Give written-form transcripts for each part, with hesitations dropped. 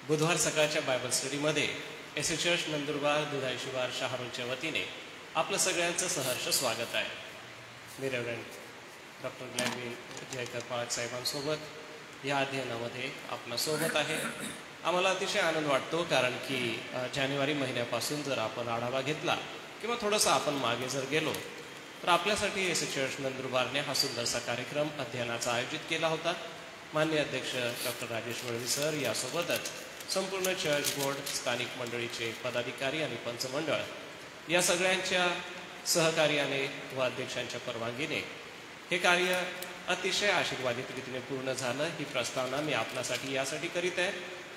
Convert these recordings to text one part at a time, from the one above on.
बुधवार सकाळच्या बायबल स्टडीमध्ये एस चर्च नंदुरबार दुधाई शिवार शहारोलच्या वतीने आपलं सगळ्यांचं सहर्ष स्वागत आहे. मी रेव्हरंड डॉक्टर ग्लॅडविन जयकर पाळक साहेबांसोबत या अध्ययनामध्ये आपणासोबत आहे. आम्हाला अतिशय आनंद वाटतो, कारण की जानेवारी महिन्यापासून जर आपण आढावा घेतला किंवा थोडंसं आपण मागे जर गेलो तर आपल्यासाठी एस चर्च नंदुरबारने हा सुंदरसा कार्यक्रम अध्ययनाचा आयोजित केला होता. माननीय अध्यक्ष डॉक्टर राजेश वळवी सर यासोबतच संपूर्ण चर्च बोर्ड, स्थानिक मंडळीचे पदाधिकारी आणि पंचमंडळ या सगळ्यांच्या सहकार्याने व अध्यक्षांच्या परवानगीने हे कार्य अतिशय आशीर्वादित रीतीने पूर्ण झालं. ही प्रस्तावना मी आपल्यासाठी यासाठी करीत आहे,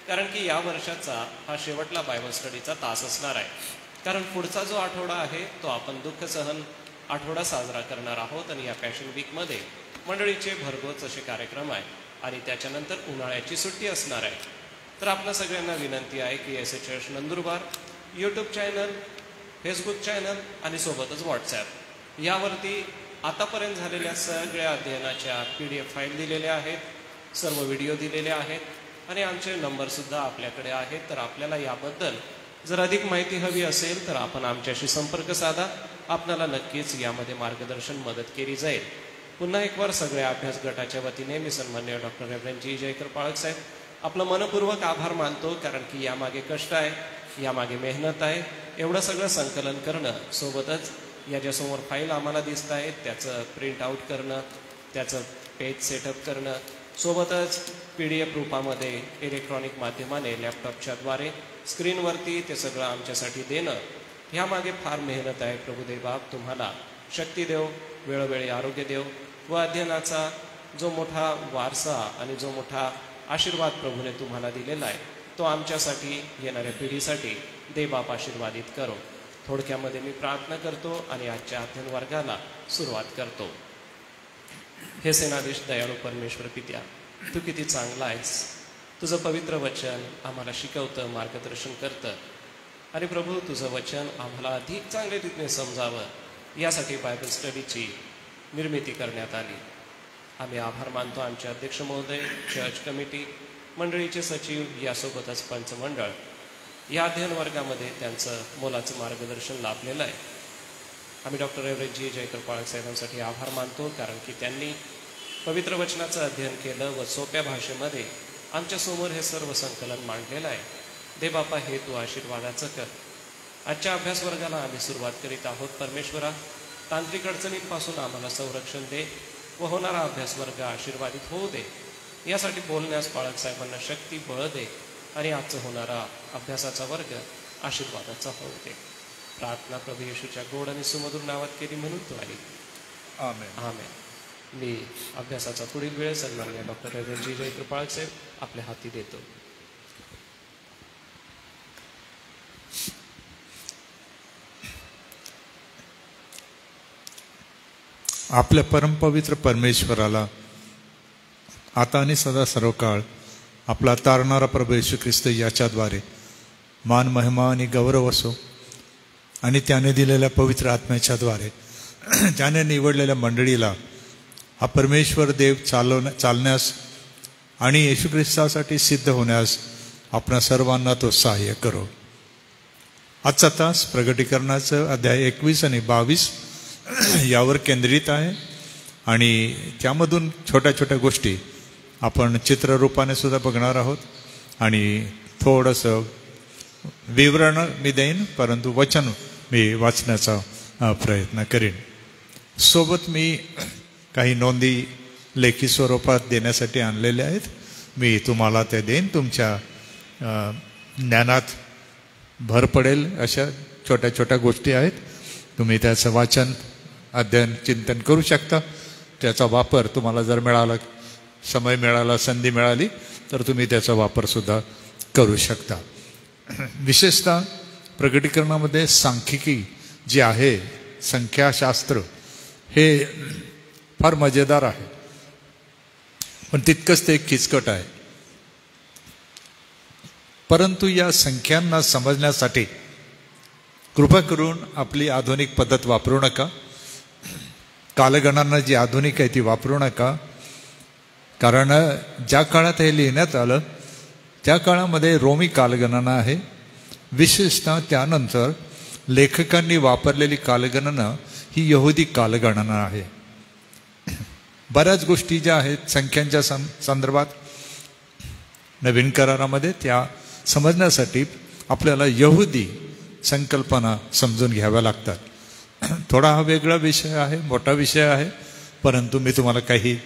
कारण की या वर्षाचा हा शेवटला बायबल स्टडीचा तास असणार आहे. कारण पुढचा जो आठवडा आहे तो आपण दुःख सहन आठवडा साजरा करणार आहोत आणि या पॅशन वीकमध्ये मंडळीचे भरघोस असे कार्यक्रम आहे आणि त्याच्यानंतर उन्हाळ्याची सुट्टी असणार आहे. तर आपल्या सगळ्यांना विनंती आहे की S church Nandurbar YouTube channel, Facebook channel आणि सोबतच व्हॉट्सॲप यावरती आतापर्यंत झालेल्या सगळ्या अध्ययनाच्या PDF फाईल दिलेल्या आहेत, सर्व व्हिडिओ दिलेले आहेत आणि आमचे नंबरसुद्धा आपल्याकडे आहेत. तर आपल्याला याबद्दल जर अधिक माहिती हवी असेल तर आपण आमच्याशी संपर्क साधा. आपल्याला नक्कीच यामध्ये मार्गदर्शन मदत केली जाईल. पुन्हा एक वार सगळ्या अभ्यास गटाच्या वतीने मी सन्माननीय डॉक्टर रेव्हरंड जी जयकर पाळक साहेब आपलं मनपूर्वक आभार मानतो, कारण की यामागे कष्ट आहे, यामागे मेहनत आहे. एवढं सगळं संकलन करणं, सोबतच याच्यासमोर फाईल आम्हाला दिसत आहेत त्याचं प्रिंट आउट करणं, त्याचं पेज सेटअप करणं, सोबतच PDF रूपामध्ये इलेक्ट्रॉनिक माध्यमाने लॅपटॉपच्याद्वारे स्क्रीनवरती ते सगळं आमच्यासाठी देणं, ह्यामागे फार मेहनत आहे. प्रभुदेव बाप तुम्हाला शक्ती देव, वेळोवेळी आरोग्य देव व अध्ययनाचा जो मोठा वारसा आणि जो मोठा आशीर्वाद प्रभूने तुम्हाला दिलेला आहे तो आमच्यासाठी, येणाऱ्या पिढीसाठी देवबाप आशीर्वादित करो. थोडक्यामध्ये मी प्रार्थना करतो आणि आजच्या अध्ययन वर्गाला सुरुवात करतो. हे सेनाधीश दयाळू परमेश्वर पित्या, तू किती चांगला आहेस. तुझं पवित्र वचन आम्हाला शिकवतं, मार्गदर्शन करतं आणि प्रभू तुझं वचन आम्हाला अधिक चांगल्या रीतीने समजावं यासाठी बायबल स्टडीची निर्मिती करण्यात आली. आम्ही आभार मानतो आमचे अध्यक्ष महोदय, चर्च कमिटी, मंडळीचे सचिव यासोबतच पंचमंडळ या अध्ययन वर्गामध्ये त्यांचं मोलाचं मार्गदर्शन लाभलेलं आहे. आम्ही डॉक्टर रेव्हरंड जी जयकर पाळक साहेबांसाठी आभार मानतो, कारण की त्यांनी पवित्र वचनाचं अध्ययन केलं व सोप्या भाषेमध्ये आमच्यासमोर हे सर्व संकलन मांडलेलं आहे. देवबापा हे तू आशीर्वादाचं कर. आजच्या अभ्यास वर्गाला आम्ही सुरुवात करीत आहोत. परमेश्वरा, तांत्रिक अडचणींपासून आम्हाला संरक्षण दे व होणारा अभ्यास वर्ग आशीर्वादित होऊ दे. यासाठी बोलण्यास पाळक साहेबांना शक्ती, बळ दे आणि आजचा होणारा अभ्यासाचा वर्ग आशीर्वादाचा होऊ दे. प्रार्थना प्रभू येशूच्या गोड आणि सुमधुर नावात केली म्हणून तो आली. आमेन. आमेन. मी अभ्यासाचा पुढील वेळ सन्माननीय डॉक्टर रेव्हरंड जी जयकर पाळक साहेब आपल्या हाती देतो. आपल्या परमपवित्र परमेश्वराला आता आणि सदा सर्व काळ आपला तारणारा प्रभू येशू ख्रिस्त याच्याद्वारे मान, महिमा आणि गौरव असो. आणि त्याने दिलेल्या पवित्र आत्म्याच्याद्वारे त्याने निवडलेल्या मंडळीला हा परमेश्वर देव चालण्यास आणि येशू ख्रिस्तासाठी सिद्ध होण्यास आपणा सर्वांना तो सहाय्य करो. आजचा तास प्रगटीकरणाचं अध्याय 21 आणि 22 यावर केंद्रित आहे आणि त्यामधून छोट्या छोट्या गोष्टी आपण चित्ररूपाने सुद्धा बघणार आहोत आणि थोडंसं विवरण मी देईन, परंतु वचन मी वाचण्याचा प्रयत्न करीन. सोबत मी काही नोंदी लेखी स्वरूपात देण्यासाठी आणलेल्या आहेत. मी तुम्हाला ते देईन. तुमच्या ज्ञानात भर पडेल अशा छोट्या छोट्या गोष्टी आहेत. तुम्ही त्याचं वाचन, अध्ययन, चिंतन करू शकता. त्याचा वापर तुम्हाला जर मिळाला, समय मिळाला, संधी मिळाली तर तुम्ही त्याचा वापरसुद्धा करू शकता. विशेषतः प्रगटीकरणामध्ये सांख्यिकी जी आहे, संख्याशास्त्र, हे फार मजेदार आहे, पण तितकंच ते किचकट आहे. परंतु या संख्यांना समजण्यासाठी कृपा करून आपली आधुनिक पद्धत वापरू नका. कालगणना जी आधुनिक आहे ती वापरू नका. कारण ज्या काळात हे लिहिण्यात आलं त्या काळामध्ये रोमी कालगणना आहे. विशेषतः त्यानंतर लेखकांनी वापरलेली कालगणना ही यहुदी कालगणना आहे. बऱ्याच गोष्टी ज्या आहेत संख्यांच्या संदर्भात नवीन करारामध्ये त्या समजण्यासाठी आपल्याला यहुदी संकल्पना समजून घ्याव्या लागतात. थोडा हा वेगळा विषय आहे, मोठा विषय आहे, परंतु मी तुम्हाला काही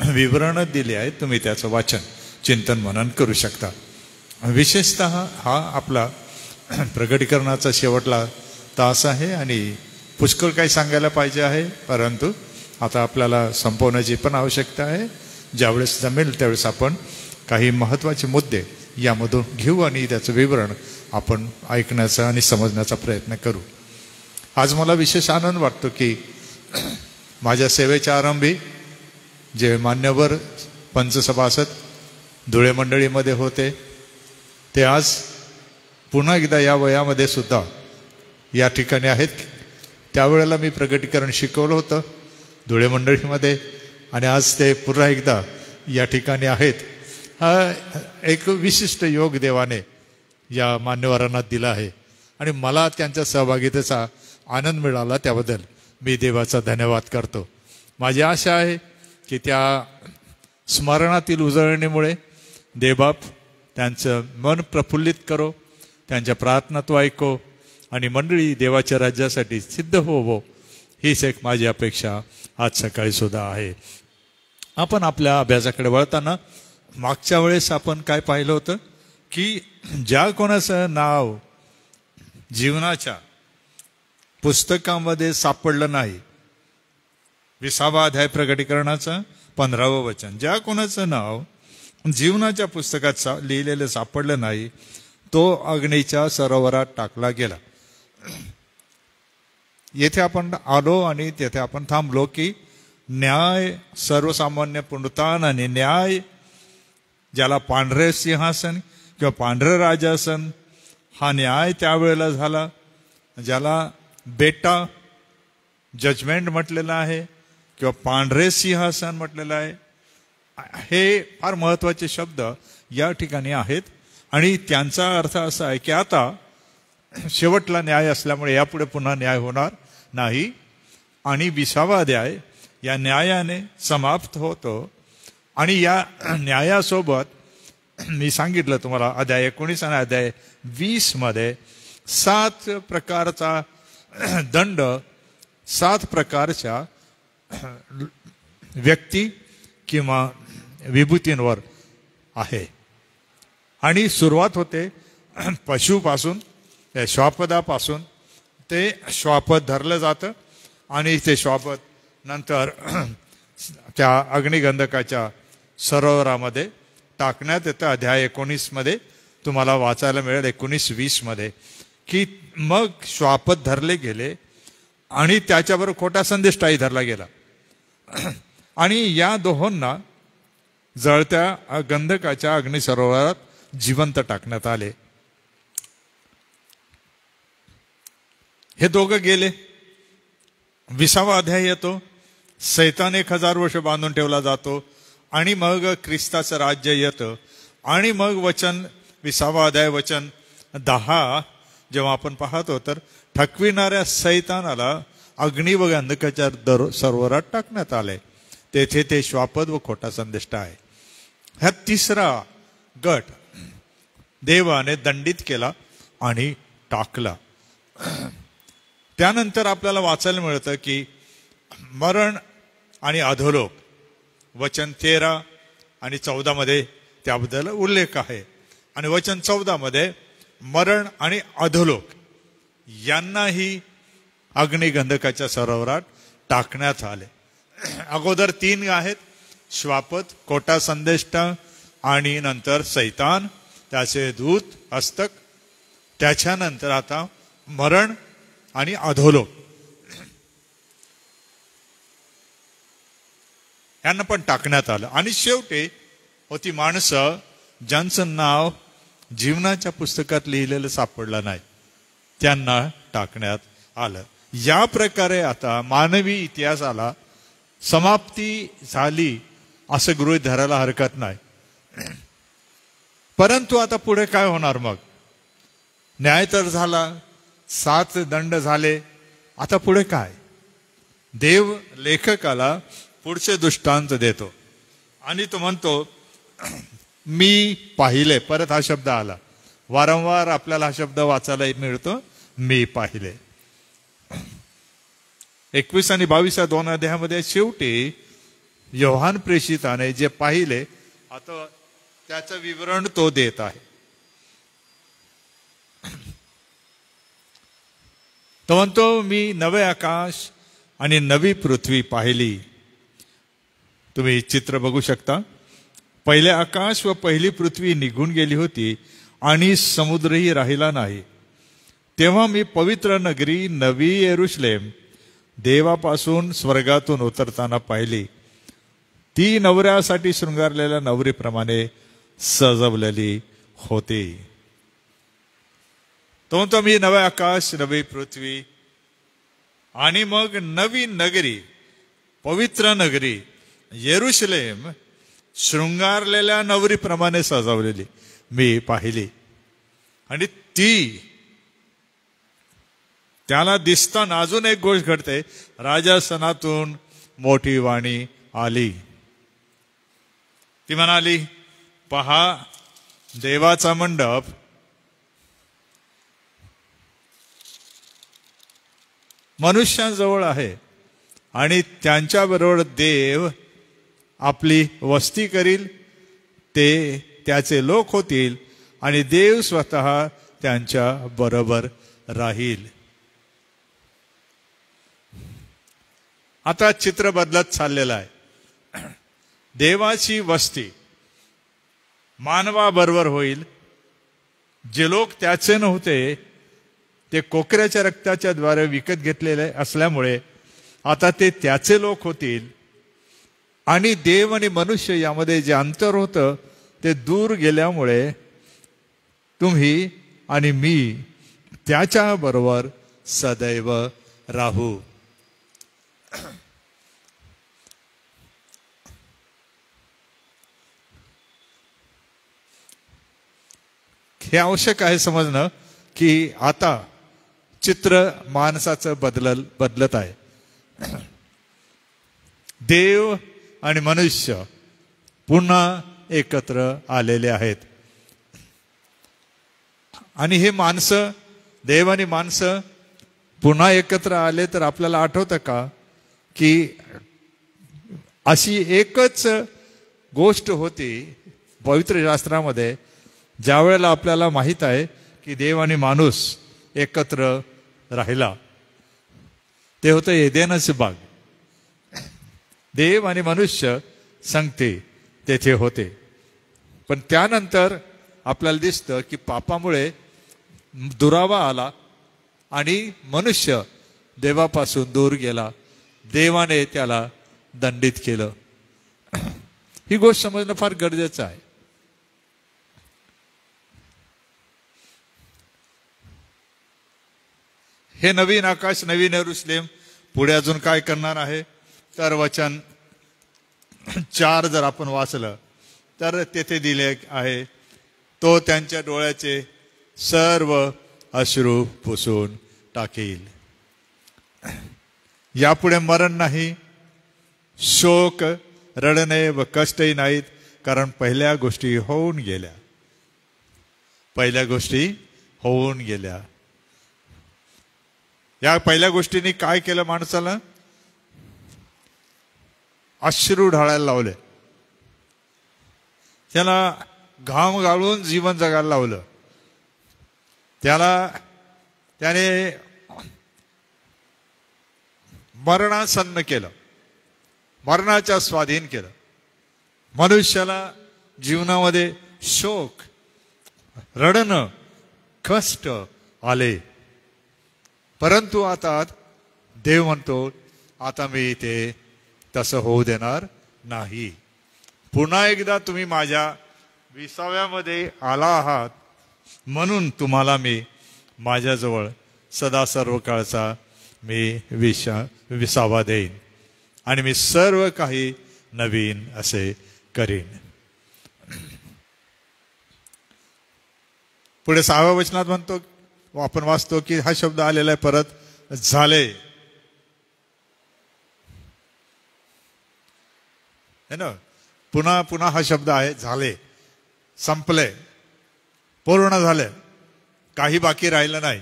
विवरणं दिली आहेत. तुम्ही त्याचं वाचन चिंतन मनन करू शकता. विशेषतः हा आपला प्रगटीकरणाचा शेवटला तास आहे आणि पुष्कळ काही सांगायला पाहिजे आहे, परंतु आता आपल्याला संपवण्याची पण आवश्यकता आहे. ज्यावेळेस जमेल त्यावेळेस आपण काही महत्त्वाचे मुद्दे यामधून घेऊ आणि त्याचं विवरण आपण ऐकण्याचा आणि समजण्याचा प्रयत्न करू. आज मला विशेष आनंद वाटतो की माझ्या सेवेच्या आरंभी जे मान्यवर पंचसभासद धुळे मंडळीमध्ये होते ते आज पुन्हा एकदा या वयामध्ये सुद्धा या ठिकाणी आहेत. त्यावेळेला मी प्रगटीकरण शिकवलं होतं धुळे मंडळीमध्ये आणि आज ते पुन्हा एकदा या ठिकाणी आहेत. हा एक विशिष्ट योग देवाने या मान्यवरांना दिला आहे आणि मला त्यांच्या सहभागितेचा आनंद मिळाला. त्याबद्दल मी देवाचा धन्यवाद करतो. माझी आशा आहे की त्या स्मरणातील उजळणीमुळे देवबाप त्यांचं मन प्रफुल्लित करो, त्यांच्या प्रार्थना तो ऐको आणि मंडळी देवाच्या राज्यासाठी सिद्ध होवो, हीच एक माझी अपेक्षा आज सकाळी सुद्धा आहे. आपण आपल्या अभ्यासाकडे वळताना मागच्या वेळेस आपण काय पाहिलं होतं की ज्या कोणाचं नाव जीवनाच्या पुस्तकामध्ये सापडलं नाही, 20वा अध्याय प्रगटीकरणाचं 15वं वचन, ज्या कोणाचं नाव जीवनाच्या पुस्तकात लिहिलेलं सापडलं नाही तो अग्नीच्या सरोवरात टाकला गेला. येथे आपण आलो आणि तेथे आपण थांबलो की न्याय सर्वसामान्य पुनरुत्थान आणि न्याय, ज्याला पांढरे सिंहासन किंवा पांढरं राजासन, हा न्याय त्यावेळेला झाला. ज्याला बेटा जजमेंट म्हटलेलं आहे किंवा पांढरे सिंहासन म्हटलेलं आहे, हे फार महत्त्वाचे शब्द या ठिकाणी आहेत आणि त्यांचा अर्थ असा आहे की आता शेवटला न्याय असल्यामुळे यापुढे पुन्हा न्याय होणार नाही आणि 20वा अध्याय या न्यायाने समाप्त होतो. आणि या न्यायासोबत मी सांगितलं तुम्हाला अध्याय 19 आणि अध्याय 20 मध्ये 7 प्रकारचा दंड 7 प्रकारच्या व्यक्ती किंवा विभूतींवर आहे. आणि सुरुवात होते पशुपासून, श्वापदापासून. ते श्वापद धरलं जातं आणि ते श्वापद नंतर त्या अग्निगंधकाच्या सरोवरामध्ये टाकण्यात येतं. अध्याय 19 मध्ये तुम्हाला वाचायला मिळेल, 19-20 मध्ये, की मग श्वापद धरले गेले आणि त्याच्याबरोबर खोटा संदेष्टाही धरला गेला आणि या दोहोंना जळत्या गंधकाच्या अग्निसरोवरात जिवंत टाकण्यात आले. हे दोघं गेले. 20वा अध्याय येतो, सैतान 1000 वर्ष बांधून ठेवला जातो आणि मग ख्रिस्ताचं राज्य येतं आणि मग वचन 20वा अध्याय वचन 10 जेव्हा आपण पाहतो तर ठकविणाऱ्या सैतानाला अग्नी व गंधकाच्या सरोवरात टाकण्यात आले. तेथे ते श्वापद व खोटा संदेष्ट आहे. हा 3रा गट देवाने दंडित केला आणि टाकला. त्यानंतर आपल्याला वाचायला मिळतं की मरण आणि अधोलोक, वचन 13 आणि 14 मध्ये त्याबद्दल उल्लेख आहे. आणि वचन 14 मध्ये मरण आणि अधोलोक यांनाही अग्निगंधकाच्या सरोवरात टाकण्यात आले. अगोदर 3 आहेत, श्वापद, खोटा संदेष्ट आणि नंतर सैतान, त्याचे दूत, हस्तक. त्याच्यानंतर आता मरण आणि अधोलोक यांना पण टाकण्यात आलं. आणि शेवटी होती माणसं ज्यांचं नाव जीवनाच्या पुस्तकात लिहिलेलं सापडलं नाही, त्यांना टाकण्यात आलं. या प्रकारे आता मानवी इतिहासाला समाप्ती झाली असं गृहीत धरायला हरकत नाही. परंतु आता पुढे काय होणार मग? न्याय तर झाला, 7 दंड झाले, आता पुढे काय? देव लेखकाला पुढचे दृष्टांत देतो आणि तो म्हणतो मी पाहिले. परत हा शब्द आला, वारंवार आपल्याला हा शब्द वाचायला मिळतो, मी पाहिले. 21 आणि 22 या 2 अध्यायामध्ये शेवटी योहान प्रेषिताने जे पाहिले आता त्याचं विवरण तो देत आहे. तो म्हणतो मी नवे आकाश आणि नवी पृथ्वी पाहिली. तुम्ही चित्र बघू शकता. पहिले आकाश व पहिली पृथ्वी निघून गेली होती आणि समुद्रही राहिला नाही. तेव्हा मी पवित्र नगरी नवी येरुशलेम देवापासून स्वर्गातून उतरताना पाहिली. ती नवऱ्यासाठी शृंगारलेल्या नवरीप्रमाणे सजवलेली होती. तो म्हणतो मी नवे आकाश नवी पृथ्वी आणि मग नवी नगरी, पवित्र नगरी येरुशलेम शृंगारलेल्या नवरीप्रमाणे सजवलेली मी पाहिली. आणि ती त्याला दिसताना अजून एक गोष्ट घडते. राजासनातून मोठी वाणी आली. ती म्हणाली, पहा देवाचा मंडप मनुष्यांजवळ आहे आणि त्यांच्याबरोबर देव आपली वस्ती करील. ते त्याचे लोक होतील आणि देव स्वतः त्यांच्या बरोबर राहील. आता चित्र बदलत चाललेलं आहे. देवाची वस्ती मानवाबरोबर होईल. जे लोक त्याचे नव्हते ते कोकऱ्याच्या रक्ताच्या द्वारे विकत घेतलेले असल्यामुळे आता ते त्याचे लोक होतील. आणि देव आणि मनुष्य यामध्ये जे अंतर होतं ते दूर गेल्यामुळे तुम्ही आणि मी त्याच्या बरोबर सदैव राहू. हे आवश्यक आहे समजणं की आता चित्र माणसाचं बदलत आहे. देव आणि मनुष्य पुन्हा एकत्र आलेले आहेत. आणि हे माणसं, देव आणि माणसं पुन्हा एकत्र आले तर आपल्याला आठवतं का की अशी एकच गोष्ट होती पवित्र शास्त्रामध्ये, ज्या वेळेला आपल्याला माहित आहे की देव आणि माणूस एकत्र राहिला, ते होतं एदेनच बाग. देव आणि मनुष्य संगते तेथे होते. पण त्यानंतर आपल्याला दिसतं की पापामुळे दुरावा आला आणि मनुष्य देवापासून दूर गेला. देवाने त्याला दंडित केलं. ही गोष्ट समजणं फार गरजेचं आहे. हे नवीन आकाश नवीन येरुशलेम पुढे अजून काय करणार आहे तर वचन 4 जर आपण वाचलं तर तेथे दिले आहे, तो त्यांच्या डोळ्याचे सर्व अश्रू पुसून टाकेल. यापुढे मरण नाही, शोक, रडणे व कष्टही नाहीत, कारण पहिल्या गोष्टी होऊन गेल्या. पहिल्या गोष्टी होऊन गेल्या. या पहिल्या गोष्टींनी काय केलं माणसाला? अश्रू ढाळायला लावले. त्याला घाम गाळून जीवन जगायला लावलं. त्याने मरणासन्न केलं, मरणाच्या स्वाधीन केलं. मनुष्याला जीवनामध्ये शोक, रडणं, कष्ट आले. परंतु आता देव म्हणतो आता मी ते तसं होऊ देणार नाही. पुन्हा एकदा तुम्ही माझ्या विसाव्यामध्ये आला आहात म्हणून तुम्हाला मी माझ्याजवळ सदा सर्व काळचा मी विसावा देईन आणि मी सर्व काही नवीन असे करीन. पुढे 6व्या वचनात म्हणतो, आपण वाचतो की हा शब्द आलेला आहे परत, झाले. है ना, पुन्हा पुन्हा हा शब्द आहे, झाले, संपले, पूर्ण झाले, काही बाकी राहिलं नाही,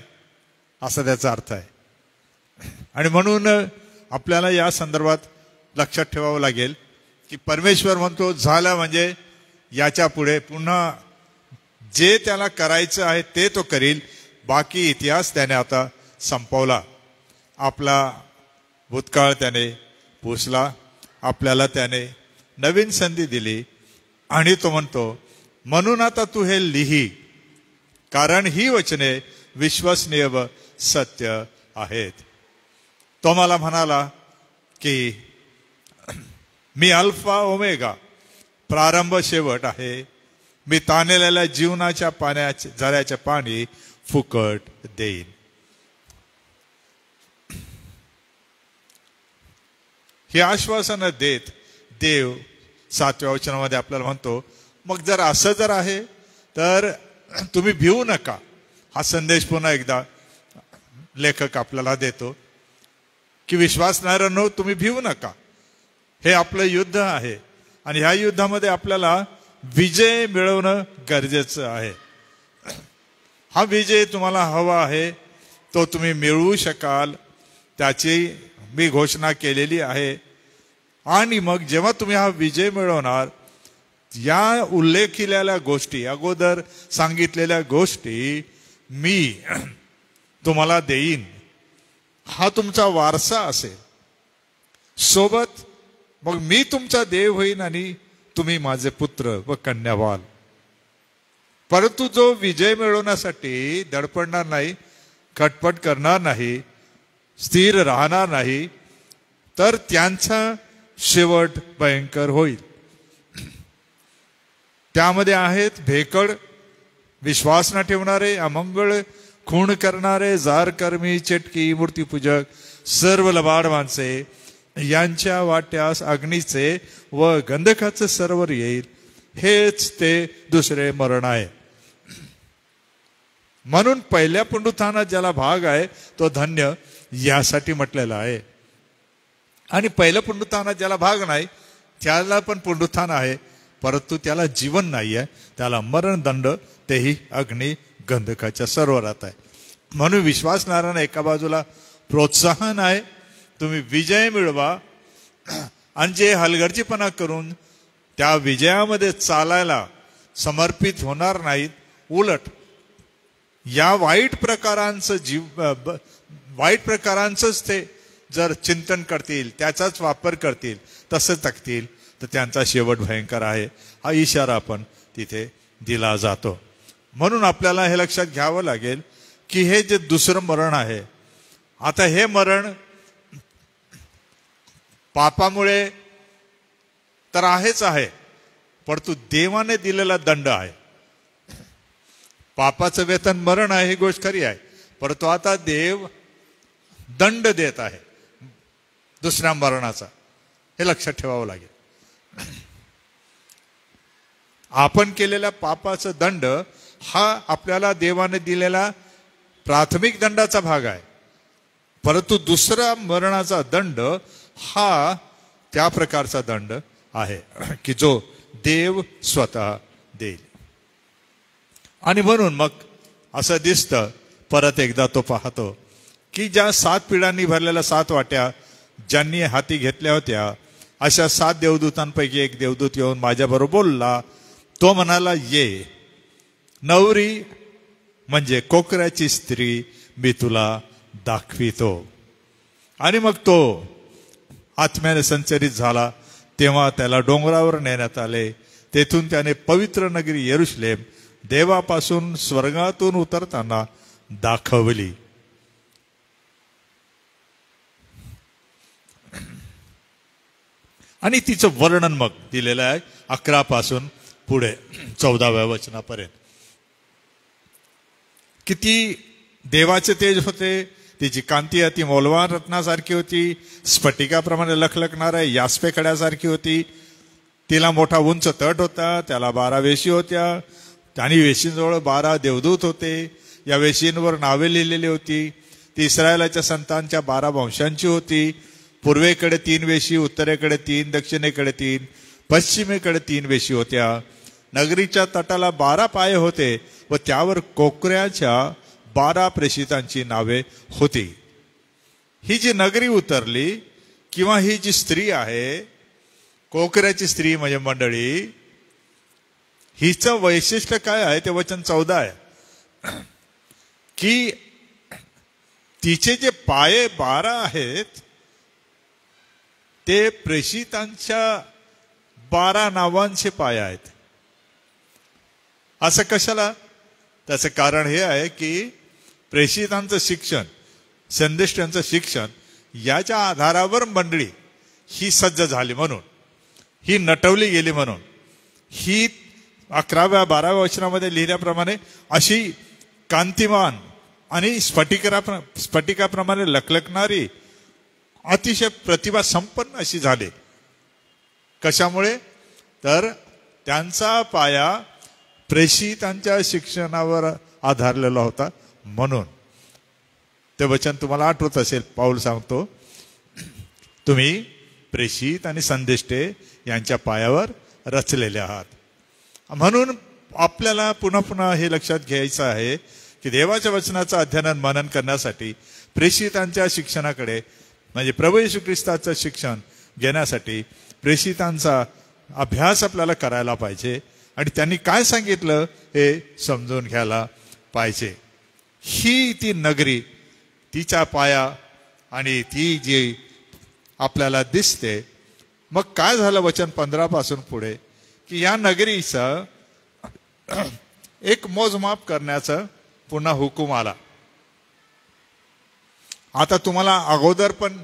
असा त्याचा अर्थ आहे. आणि म्हणून आपल्याला या संदर्भात लक्षात ठेवावं लागेल की परमेश्वर म्हणतो झालं म्हणजे याच्या पुढे पुन्हा जे त्याला करायचं आहे ते तो करील, बाकी इतिहास त्याने आता संपवला. आपला भूतकाळ त्याने पुसला, आपल्याला त्याने नवीन संधी दिली. आणि तो म्हणतो म्हणून आता तू हे लिही, कारण ही वचने विश्वसनीय व सत्य आहेत. तो मला म्हणाला की मी अल्फा ओमेगा, प्रारंभ शेवट आहे. मी ताणलेल्या जीवनाच्या पाण्याचे झऱ्याचे पाणी फुकट देईन. हे आश्वासन देत देव 7व्या वचनामध्ये आपल्याला म्हणतो, मग जर असं जर आहे तर तुम्ही भिवू नका. हा संदेश पुन्हा एकदा लेखक आपल्याला देतो की विश्वासणाऱ्यांनो तुम्ही भिवू नका. हे आपलं युद्ध आहे आणि ह्या युद्धामध्ये आपल्याला विजय मिळवणं गरजेचं आहे. हा विजय तुम्हाला हवा आहे, तो तुम्ही मिळवू शकाल, त्याची मी घोषणा केलेली आहे. आणि मग जेव्हा तुम्ही हा विजय मिळवणार, या उल्लेखिलेल्या गोष्टी, अगोदर सांगितलेल्या गोष्टी मी तुम्हाला देईन. हा तुमचा वारसा असेल. सोबत मग मी तुमचा देव होईन आणि तुम्ही माझे पुत्र व कन्या व्हाल. परंतु जो विजय मिळवण्यासाठी धडपडणार नाही, खटपट करणार नाही, स्थिर राहणार नाही, तर त्यांचा शेवट भयंकर होईल. त्यामध्ये आहेत भेकड, विश्वास न ठेवणारे, अमंगळ, खून करणारे, जारकर्मी, चेटकी, मूर्तीपूजक, सर्व लबाड माणसे. यांच्या वाट्यास अग्नीचे व गंधकाचे सरोवर येईल. हेच ते दुसरे मरण आहे. म्हणून पहिल्या पुनरुत्थानात ज्याला भाग आहे तो धन्य, यासाठी म्हटलेला आहे. आणि पहिल्या पुनरुत्थानात ज्याला भाग नाही त्याला पण पुनरुत्थान आहे, परंतु त्याला जीवन नाही आहे, त्याला मरणदंड, तेही अग्नी गंधकाच्या सरोवरात आहे. म्हणून विश्वासणाऱ्यांना एका बाजूला प्रोत्साहन आहे, तुम्ही विजय मिळवा, आणि जे हलगर्जीपणा करून त्या विजयामध्ये चालायला समर्पित होणार नाहीत, उलट या वाईट प्रकारांचंच ते जर चिंतन करतील, त्याचाच वापर करतील, तसं टाकतील, तर त्यांचा शेवट भयंकर आहे. हा इशारा आपण तिथे दिला जातो. म्हणून आपल्याला हे लक्षात घ्यावं लागेल की हे जे दुसरं मरण आहे, आता हे मरण पापामुळे तर आहेच आहे, परंतु देवाने दिलेला दंड आहे. पापाचं वेतन मरण आहे, ही गोष्ट खरी आहे, परंतु आता देव दंड देत आहे दुसऱ्या मरणाचा. हे लक्षात ठेवावं लागेल. आपण केलेल्या पापाचा दंड हा आपल्याला देवाने दिलेला प्राथमिक दंडाचा भाग आहे, परंतु दुसरा मरणाचा दंड हा त्या प्रकारचा दंड आहे की जो देव स्वतः देईल. आणि म्हणून मग असं दिसतं, परत एकदा तो पाहतो की ज्या 7 पिढ्यांनी भरलेल्या 7 वाट्या ज्यांनी हाती घेतल्या होत्या, अशा 7 देवदूतांपैकी एक देवदूत येऊन माझ्याबरोबर बोलला. तो म्हणाला, ये नवरी म्हणजे कोकराची स्त्री मी तुला दाखवितो. आणि मग तो आत्म्याने संचरित झाला. तेव्हा त्याला डोंगरावर नेण्यात आले. तेथून त्याने पवित्र नगरी यरुशलेम देवापासून स्वर्गातून उतरताना दाखवली. आणि तिचं वर्णन मग दिलेलं आहे 11 पासून पुढे 14व्या वचनापर्यंत. किती देवाचे तेज होते, तिची कांती अति मौल्यवान रत्नासारखी होती, स्फटिकाप्रमाणे लखलखणाऱ्या यास्पे खड्यासारखी होती. तिला मोठा उंच तट होता, त्याला 12 वेशी होत्या, आणि वेशींजवळ 12 देवदूत होते. या वेशींवर नावे लिहिलेली होती. ती इस्रायलाच्या संतांच्या 12 वंशांची होती. पूर्वेकडे 3 वेशी, उत्तरेकडे 3, दक्षिणेकडे 3, पश्चिमेकडे 3 वेशी होत्या. नगरीच्या तटाला 12 पाये होते व त्यावर कोकऱ्याच्या 12 प्रेषितांची नावे होती. ही जी नगरी उतरली किंवा ही जी स्त्री आहे, कोकऱ्याची स्त्री म्हणजे मंडळी, हिचं वैशिष्ट्य काय आहे ते वचन 14 आहे की तिचे जे पाये 12 आहेत ते प्रेषितांच्या 12 नावांचे पाय आहेत. असं कशाला? त्याचं कारण हे आहे की प्रेषितांचं शिक्षण, संदेष्टांचं शिक्षण याच्या आधारावर मंडळी ही सज्ज झाली, म्हणून ही नटवली गेली, म्हणून ही 11-12 वचनामध्ये लिहिल्याप्रमाणे अशी कांतिमान आणि स्फटिकाप्रमाणे लखलखणारी अतिशय प्रतिभा संपन्न अशी झाली. कशामुळे? तर त्यांचा पाया प्रेषितांच्या शिक्षणावर आधारलेला होता. म्हणून ते वचन तुम्हाला आठवत असेल, पाऊल सांगतो, तुम्ही प्रेषित आणि संदेष्टे यांच्या पायावर रचलेले आहात. म्हणून आपल्याला पुन्हा पुन्हा हे लक्षात घ्यायचं आहे की देवाच्या वचनाचं अध्ययन मनन करण्यासाठी प्रेषितांच्या शिक्षणाकडे, म्हणजे प्रभू येशू ख्रिस्ताचं शिक्षण घेण्यासाठी प्रेषितांचा अभ्यास आपल्याला करायला पाहिजे आणि त्यांनी काय सांगितलं हे समजून घ्यायला पाहिजे. ही ती नगरी, तिचा पाया आणि ती जी आपल्याला दिसते. मग काय झालं वचन 15 पासून पुढे की या नगरीचं एक मोजमाप करण्याचा पुन्हा हुकूम आला. आता तुम्हाला अगोदर पण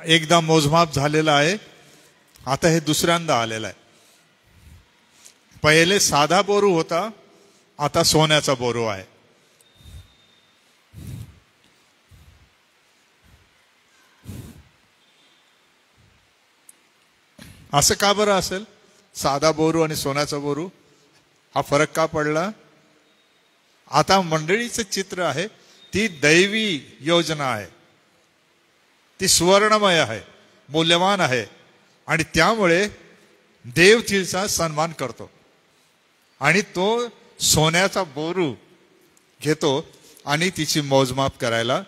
एकदा मोजमाप झालेला आहे, आता हे दुसऱ्यांदा आलेलं आहे. पहिले साधा बोरू होता, आता सोन्याचा बोरू आहे. असं का बरं असेल? साधा बोरू आणि सोन्याचा बोरू हा फरक का पडला? आता मंडळीचं चित्र आहे, ती दैवी योजना आहे, ती सुवर्णमय आहे, मूल्यवान आहे आणि त्यामुळे देव तिचा सन्मान करतो आणि तो सोन्याचा बोरू घेतो आणि तिची मोजमाप करायला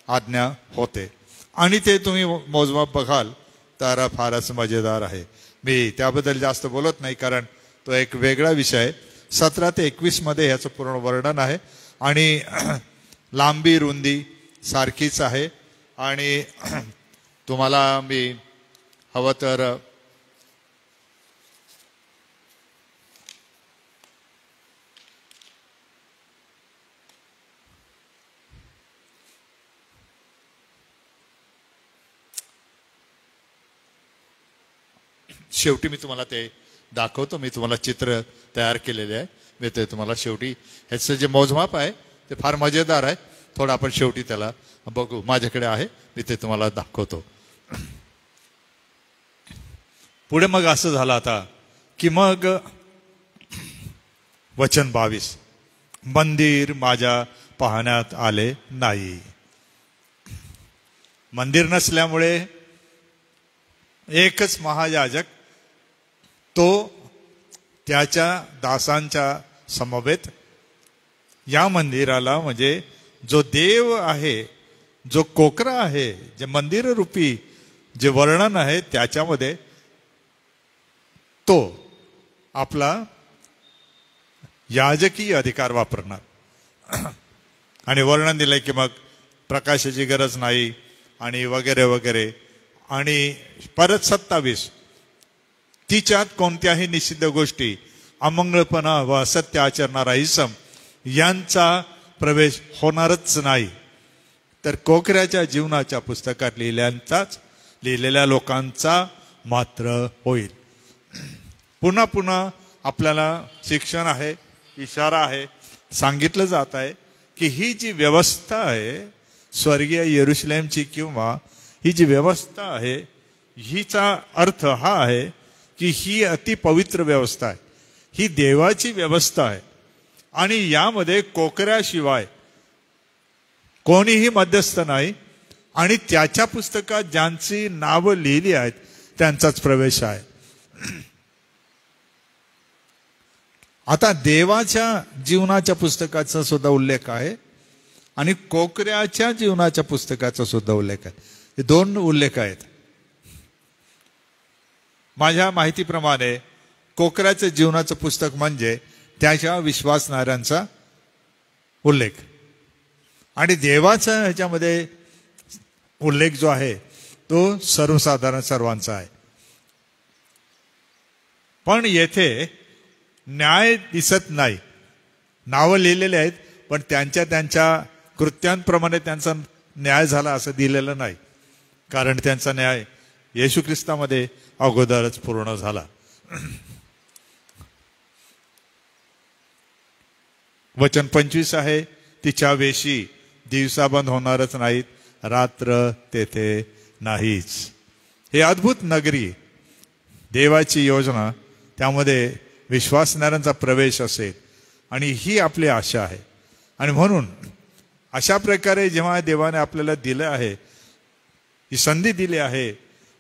आज्ञा होते. आणि ते तुम्ही मोजमाप बघाल तर फारच मजेदार आहे. मी त्याबद्दल जास्त बोलत नाही कारण तो एक वेगळा विषय आहे. 17 ते 21 मध्ये ह्याचं पूर्ण वर्णन आहे आणि लांबी रुंदी सारखीच आहे. आणि तुम्हाला मी हवं तर शेवटी मी तुम्हाला ते दाखवतो. मी तुम्हाला चित्र तयार केलेले आहे, मी ते तुम्हाला शेवटी ह्याचं जे मोजमाप आहे ते फार मजेदार आहे. थोडं आपण शेवटी त्याला बघू. माझ्याकडे आहे, मी ते तुम्हाला दाखवतो. पुढे मग असं झालं आता की मग वचन 22, मंदिर माझ्या पाहण्यात आले नाही. मंदिर नसल्यामुळे एकच महायाजक तो त्याच्या दासांच्या समवेत या मंदिराला, म्हणजे जो देव आहे, जो कोकरा आहे, जे मंदिर रूपी जे वर्णन आहे त्याच्यामध्ये तो आपला याजकीय अधिकार वापरणार. आणि वर्णन दिलंय की मग प्रकाशाची गरज नाही आणि वगैरे वगैरे. आणि परत 27, तिच्यात कोणत्याही निषिद्ध गोष्टी, अमंगळपणा व असत्य आचरणारा इसम यांचा प्रवेश होणारच नाही, तर कोकऱ्याच्या जीवनाच्या पुस्तकात लिहिलेल्या लोकांचा मात्र होईल. पुन्हा पुन्हा आपल्याला शिक्षण आहे, इशारा आहे, सांगितलं जात आहे की ही जी व्यवस्था आहे स्वर्गीय यरुशलेमची, किंवा ही जी व्यवस्था आहे हिचा अर्थ हा आहे की ही अति पवित्र व्यवस्था आहे, ही देवाची व्यवस्था आहे. आणि यामध्ये कोकऱ्याशिवाय कोणीही मध्यस्थ नाही आणि त्याच्या पुस्तकात ज्यांची नावं लिहिली आहेत त्यांचाच प्रवेश आहे. आता देवाच्या जीवनाच्या पुस्तकाचा सुद्धा उल्लेख आहे आणि कोकऱ्याच्या जीवनाच्या पुस्तकाचा सुद्धा उल्लेख आहे. हे दोन उल्लेख आहेत. माझ्या माहितीप्रमाणे कोकऱ्याचं जीवनाचं पुस्तक म्हणजे त्याच्या विश्वासणाऱ्यांचा उल्लेख आणि देवाचा ह्याच्यामध्ये उल्लेख जो आहे तो सर्वसाधारण सर्वांचा आहे. पण येथे न्याय दिसत नाही. नावं लिहिलेले आहेत पण त्यांच्या कृत्यांप्रमाणे त्यांचा न्याय झाला असं दिलेलं नाही, कारण त्यांचा न्याय येशू ख्रिस्तामध्ये अगोदरच पूर्ण झाला. वचन 25 आहे, तिच्या वेशी दिवसा बंद होणारच नाहीत, रात्र तेथे नाहीच. हे अद्भुत नगरी, देवाची योजना, त्यामध्ये विश्वासणाऱ्यांचा प्रवेश असेल आणि ही आपली आशा आहे. आणि म्हणून अशा प्रकारे जेव्हा देवाने आपल्याला दिलं आहे, ही संधी दिली आहे,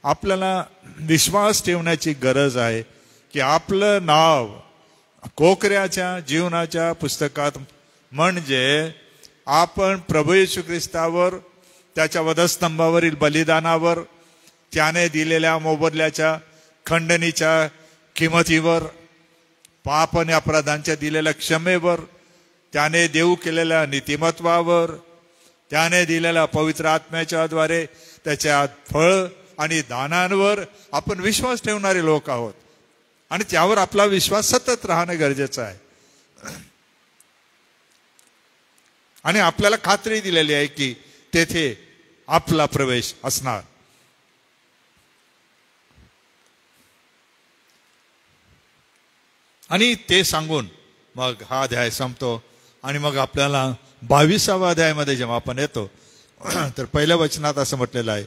आपल्याला विश्वास ठेवण्याची गरज आहे की आपलं नाव कोकऱ्याच्या जीवनाच्या पुस्तकात, म्हणजे आपण प्रभू येशू ख्रिस्तावर, त्याच्या वधस्तंभावरील बलिदानावर, त्याने दिलेल्या मोबदल्याच्या खंडणीच्या किंमतीवर, पाप आणि अपराधांच्या दिलेल्या क्षमेवर, त्याने देऊ केलेल्या नीतिमत्वावर, त्याने दिलेल्या पवित्र आत्म्याच्या द्वारे त्याच्या फळ आणि दानांवर आपण विश्वास ठेवणारे लोक आहोत आणि त्यावर आपला विश्वास सतत राहणं गरजेचं आहे. आणि आपल्याला खात्री दिलेली आहे की तेथे आपला प्रवेश असणार. आणि ते सांगून मग हा अध्याय संपतो आणि मग आपल्याला 22व्या अध्यायामध्ये जेव्हा आपण येतो तर पहिल्या वचनात असं म्हटलेलं आहे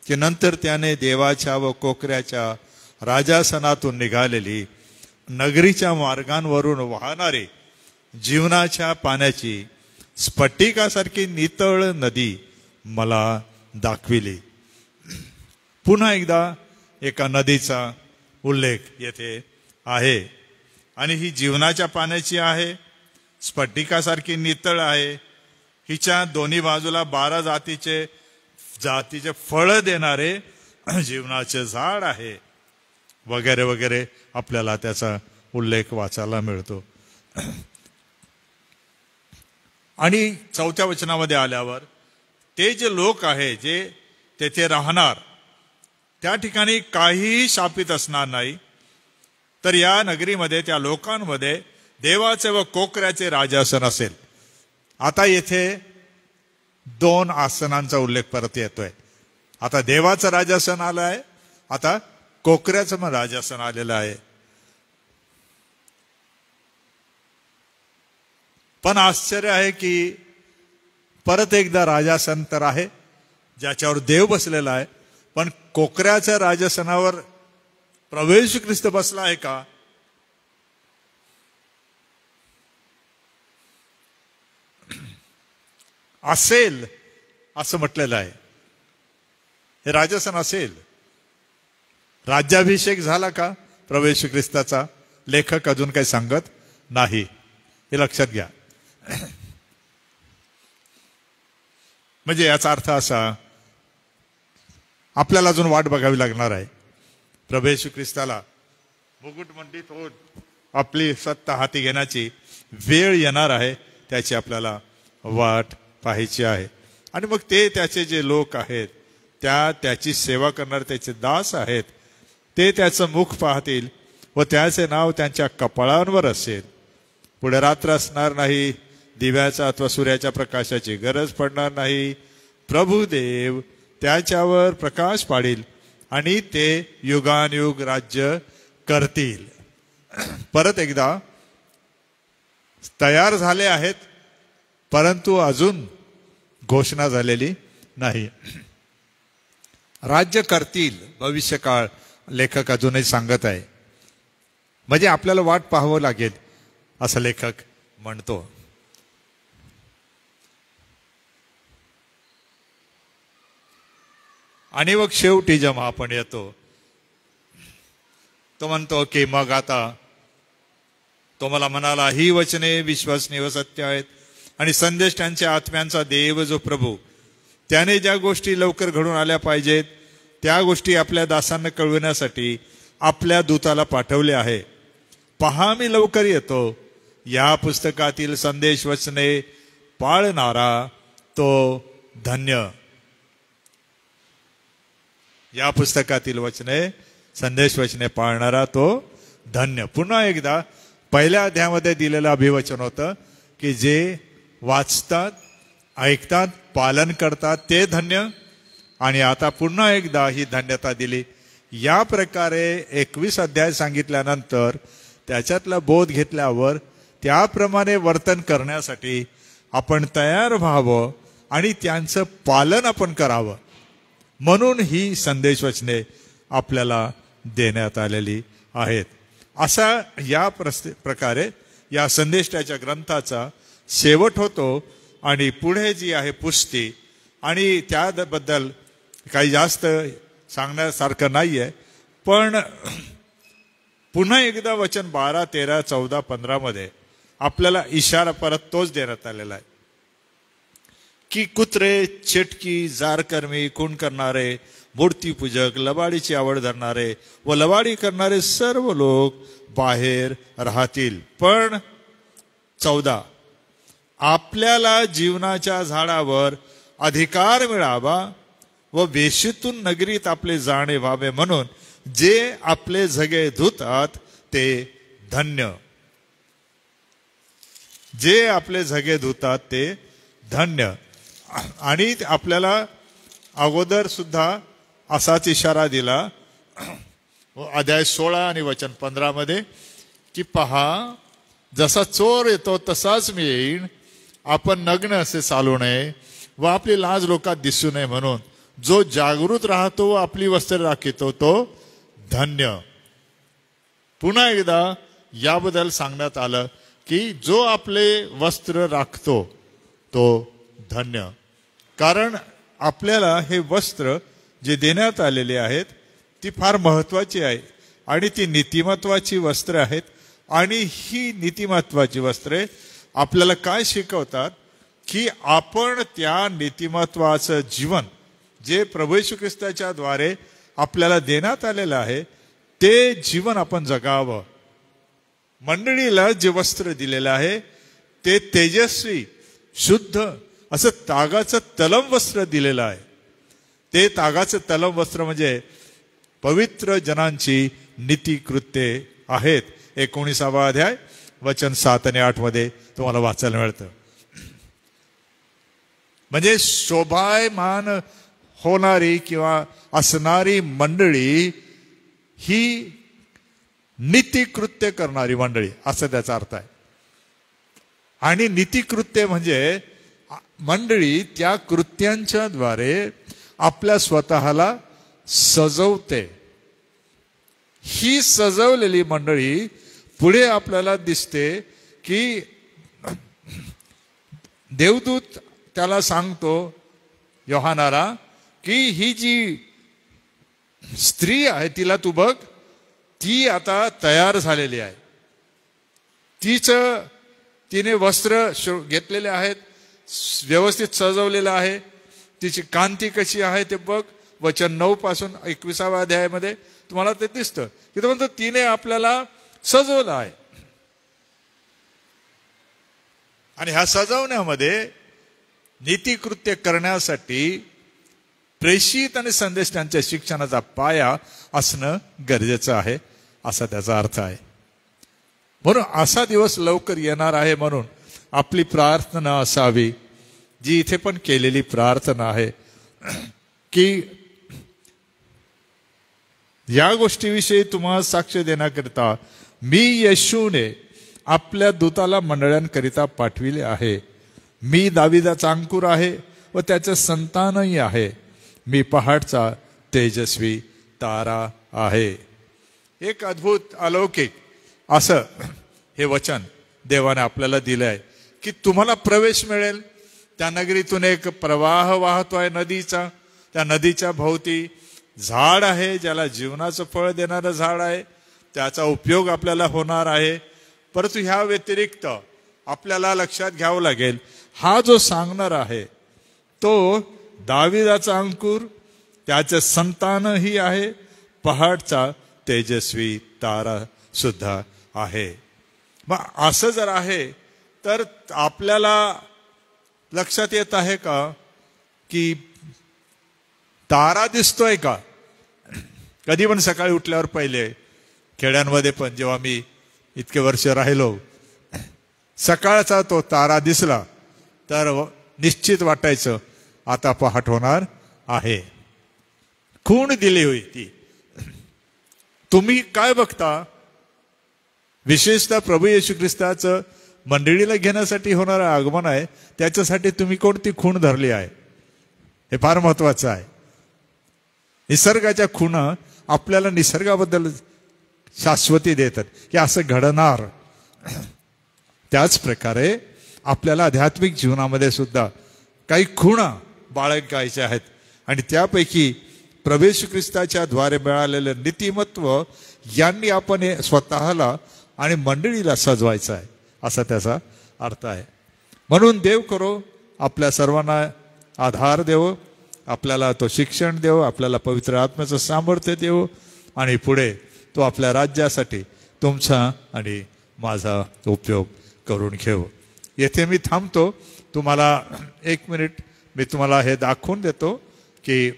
की नंतर त्याने देवाच्या व कोकऱ्याच्या राजासनातून निघालेली नगरीच्या मार्गांवरून वाहणारी जीवनाच्या पाण्याची स्फटिकासारखी नितळ नदी मला दाखविली. पुन्हा एकदा एका नदीचा उल्लेख येथे आहे आणि ही जीवनाच्या पाण्याची आहे, स्फटिकासारखी नितळ आहे. हिच्या दोन्ही बाजूला 12 जातीचे फळ देणारे जीवनाचे झाड आहे, वगैरे वगैरे आपल्याला त्याचा उल्लेख वाचायला मिळतो. आणि 4थ्या वचनामध्ये आल्यावर ते जे लोक आहे जे तेथे राहणार, त्या ठिकाणी काहीही शापित असणार नाही, तर या नगरीमध्ये, त्या लोकांमध्ये देवाचे व कोकऱ्याचे राजासन असेल. आता येथे 2 आसनांचा उल्लेख परत येतोय. आता देवाचं राजासन आलं आहे, आता कोकऱ्याचं पण राजासन आलेलं आहे. पण आश्चर्य आहे की परत एकदा राजासन तर आहे ज्याच्यावर देव बसलेला आहे, पण कोकऱ्याच्या राजासनावर प्रभू येशू ख्रिस्त बसला आहे का? असेल असं म्हटलेलं आहे. हे राजासन असेल. राज्याभिषेक झाला का प्रभू येशू ख्रिस्ताचा? लेखक अजून काही सांगत नाही, हे लक्षात घ्या. म्हणजे याचा अर्थ असा, आपल्याला अजून वाट बघावी लागणार आहे. प्रभू येशू ख्रिस्ताला मुकुटमंडित होऊन आपली सत्ता हाती घेण्याची वेळ येणार आहे, त्याची आपल्याला वाट पाहायची आहे. आणि मग ते त्याचे जे लोक आहेत, त्याची सेवा करणारे त्याचे दास आहेत, ते त्याचं मुख पाहतील व त्याचे नाव त्यांच्या कपाळांवर असेल. पुढे रात्र असणार नाही, दिव्याचा अथवा सूर्याच्या प्रकाशाची गरज पडणार नाही. प्रभुदेव त्याच्यावर प्रकाश पाडील आणि ते युगानुयुग राज्य करतील. परत एकदा तयार झाले आहेत, परंतु अजून घोषणा झालेली नाही. राज्य करतील, भविष्यकाळ लेखक अजूनही सांगत आहे. म्हणजे आपल्याला वाट पाहावं लागेल असं लेखक म्हणतो. आणि मग शेवटी जेव्हा आपण येतो तो म्हणतो की मग आता तो मला म्हणाला, ही वचने विश्वसनीय व सत्य आहेत आणि संदेश त्यांच्या आत्म्यांचा देव जो प्रभू त्याने ज्या गोष्टी लवकर घडून आल्या पाहिजेत त्या गोष्टी आपल्या दासांना कळविण्यासाठी आपल्या दूताला पाठवले आहे. पहा मी लवकर येतो. या पुस्तकातील संदेश वचने पाळणारा तो धन्य. या पुस्तकातील वचने संदेश वचने पाळणारा तो धन्य. पुन्हा एकदा पहिल्या अध्यायामध्ये दिलेलं अभिवचन होतं की जे वाचतात, ऐकतात, पालन करतात ते धन्य. आणि आता पुन्हा एकदा ही धन्यता दिली. या प्रकारे 21 अध्याय सांगितल्यानंतर त्याच्यातला बोध घेतल्यावर त्याप्रमाणे वर्तन करण्यासाठी आपण तयार व्हावं आणि त्यांचं पालन आपण करावं, म्हणून ही संदेश वचने आपल्याला देण्यात आलेली आहेत. असा या प्रकारे या संदेशाच्या ग्रंथाचा शेवट होतो. आणि पुढे जी आहे पुस्ती, आणि त्याबद्दल काही जास्त सांगण्यासारखं नाही आहे, पण पुन्हा एकदा वचन 12, 13, 14, 15 मध्ये आपल्याला इशारा परत तोच देण्यात आलेला आहे की कुत्रे, चेटकी, जारकर्मी, खून करणारे, मूर्तीपूजक, लबाडीची आवड धरणारे व लबाडी करणारे सर्व लोक बाहेर राहतील. पण 14, आपल्याला जीवनाच्या झाडावर अधिकार मिळावा व वेशीतून नगरीत आपले जाणे व्हावे म्हणून जे आपले झगे धुतात ते धन्य. जे आपले झगे धुतात ते धन्य. आणि आपल्याला अगोदर सुद्धा असाच इशारा दिला अध्याय 16 आणि वचन 15 मध्ये की पहा, जसा चोर येतो तसाच मी येईन. आपण नग्न असे चालू नये व आपली लाज लोकात दिसू नये म्हणून जो जागृत राहतो व आपली वस्त्र राखितो तो धन्य. पुन्हा एकदा याबद्दल सांगण्यात आलं की जो आपले वस्त्र राखतो तो धन्य. कारण आपल्याला हे वस्त्र जे देण्यात आलेले आहेत ती फार महत्वाची आहे आणि ती नीतिमत्वाची वस्त्र आहेत. आणि ही नीतिमत्वाची वस्त्रे आपल्याला काय शिकवतात की आपण त्या नीतिमत्वाचं जीवन जे प्रभू येशू ख्रिस्ताच्या द्वारे आपल्याला देण्यात आलेलं आहे ते जीवन आपण जगावं. मंडळीला जे वस्त्र दिलेलं आहे ते तेजस्वी, शुद्ध असं तागाचं तलम वस्त्र दिलेलं आहे. ते तागाचं तलम वस्त्र म्हणजे पवित्र जनांची नीतिकृत्ये आहेत. 19वा अध्याय वचन 7 आणि 8 मध्ये तुम्हाला वाचायला मिळतं. म्हणजे शोभायमान होणारी किंवा असणारी मंडळी ही नीतिकृत्य करणारी मंडळी असं त्याचा अर्थ आहे. आणि नीतिकृत्य म्हणजे मंडळी त्या कृत्यांच्या द्वारे आपल्या स्वतःला सजवते. ही सजवलेली मंडळी पुढे आपल्याला दिसते की देवदूत त्याला सांगतो योहानाला की ही जी स्त्री आहे तिला तू बघ, ती आता तयार झालेली आहे. तिने वस्त्र घेतलेले आहेत, व्यवस्थित सजवलेलं आहे. तिची कांती कशी आहे ते बघ. वचन 9 पासून 21व्या अध्यायामध्ये तुम्हाला ते दिसतं की तो म्हणतो तिने आपल्याला सजवलं आहे. आणि ह्या सजवण्यामध्ये नीतिकृत्य करण्यासाठी प्रेषित आणि संदेश त्यांच्या शिक्षणाचा पाया असणं गरजेचं आहे असा त्याचा अर्थ आहे. म्हणून असा दिवस लवकर येणार आहे म्हणून आपली प्रार्थना असावी जी इथे पण केलेली प्रार्थना आहे की या गोष्टीविषयी तुम्हाला साक्ष देण्याकरिता मी येशूने आपल्या दूताला मंडळांकरिता पाठविले आहे. मी दाविदाचा अंकुर आहे व त्याचे संतानही आहे. मी पहाडचा तेजस्वी तारा आहे. एक अद्भुत अलौकिक असं हे वचन देवाने आपल्याला दिलं आहे की तुम्हाला प्रवेश मिळेल. त्या नगरीतून एक प्रवाह वाहतोय नदीचा. त्या नदीच्या भोवती झाड आहे, ज्याला जीवनाचं फळ देणारं झाड आहे. त्याचा उपयोग आपल्याला होणार आहे. परंतु ह्या व्यतिरिक्त आपल्याला लक्षात घ्यावं लागेल, हा जो सांगणार आहे तो दाविदाचा अंकुर, त्याचे संतानही आहे, पहाडचा तेजस्वी तारा सुद्धा आहे. मग असं जर आहे तर आपल्याला लक्षात येत आहे का की तारा दिसतोय का? कधी पण सकाळी उठल्यावर पहिले खेड्यांमध्ये पण जेव्हा मी इतके वर्ष राहिलो, सकाळचा तो तारा दिसला तर निश्चित वाटायचं आता पहाट होणार आहे. खूण दिली होई ती. तुम्ही काय बघता? विशेषतः प्रभू येशू ख्रिस्ताचं मंडळीला घेण्यासाठी होणारं आगमन आहे, त्याच्यासाठी तुम्ही कोणती खूण धरली आहे हे फार महत्वाचं आहे. निसर्गाच्या खुणा आपल्याला निसर्गाबद्दल शाश्वती देतात की असं घडणार. त्याच प्रकारे आपल्याला आध्यात्मिक जीवनामध्ये सुद्धा काही खुणा बाळगायच्या आहेत आणि त्यापैकी प्रभू येशू ख्रिस्ताच्या द्वारे मिळालेलं नीतिमत्व यांनी आपण स्वतःला आणि मंडळीला सजवायचं आहे, असा त्याचा अर्थ आहे. म्हणून देव करो आपल्या सर्वांना आधार देव, आपल्याला तो शिक्षण देव, आपल्याला पवित्र आत्म्याचं सामर्थ्य देव आणि पुढे तो आपल्या राज्यासाठी तुमचा आणि माझा उपयोग करून घेऊ. येथे मी थांबतो. तुम्हाला 1 मिनिट मी तुम्हाला हे दाखवून देतो की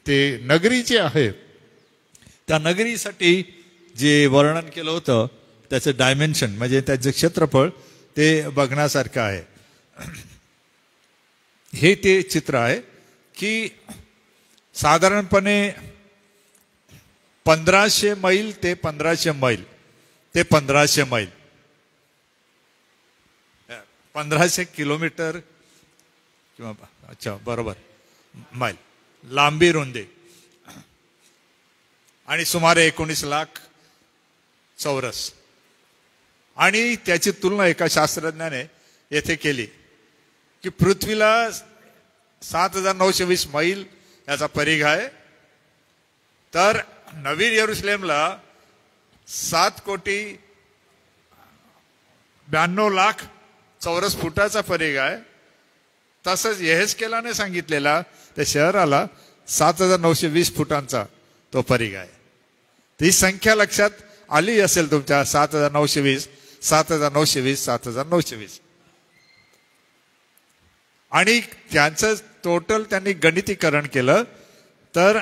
ते नगरी जी आहे त्या नगरीसाठी जे वर्णन केलं होतं त्याचं डायमेन्शन म्हणजे त्याचं क्षेत्रफळ ते बघण्यासारखं आहे. हे ते चित्र आहे की साधारणपणे 1500 मैल ते 1500 मैल ते 1500 मैल 1500 किलोमीटर किंवा अच्छा बरोबर मैल लांबी रुंदी आणि सुमारे 19 लाख चौरस. आणि त्याची तुलना एका शास्त्रज्ञाने येथे केली की पृथ्वीला 7920 मैल याचा परिघ आहे, तर नवीन यरुशलेमला 7,92,00,000 चौरस फुटाचा परिघ आहे. तसंच यहेजकेलाने सांगितलेला त्या शहराला 7,920 फुटांचा तो परिघ आहे. ही संख्या लक्षात आली असेल तुमच्या 7,920 7,920 7,920. आणि त्यांचं टोटल त्यांनी गणितीकरण केलं तर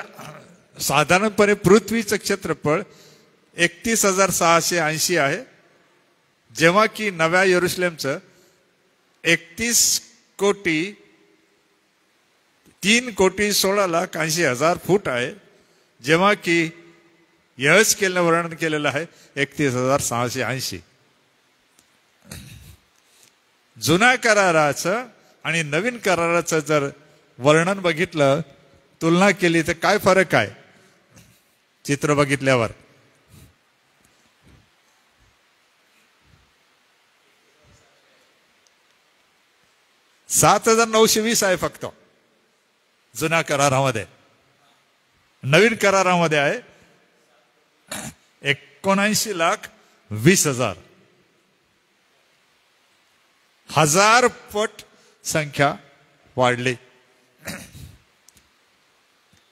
साधारणपणे पृथ्वीचं क्षेत्रफळ 31,680 आहे, जेव्हा की नव्या यरुशलेमचं 3,16,80,000 फूट आहे, जेव्हा की यहेजकेलने वर्णन केलेलं आहे 31,680. जुन्या कराराचं आणि नवीन कराराचं जर वर्णन बघितलं, तुलना केली तर काय फरक आहे? चित्र बघितल्यावर 7,920 आहे फक्त जुन्या करारामध्ये. नवीन करारामध्ये आहे 79,20,000. 1000 पट संख्या वाढली.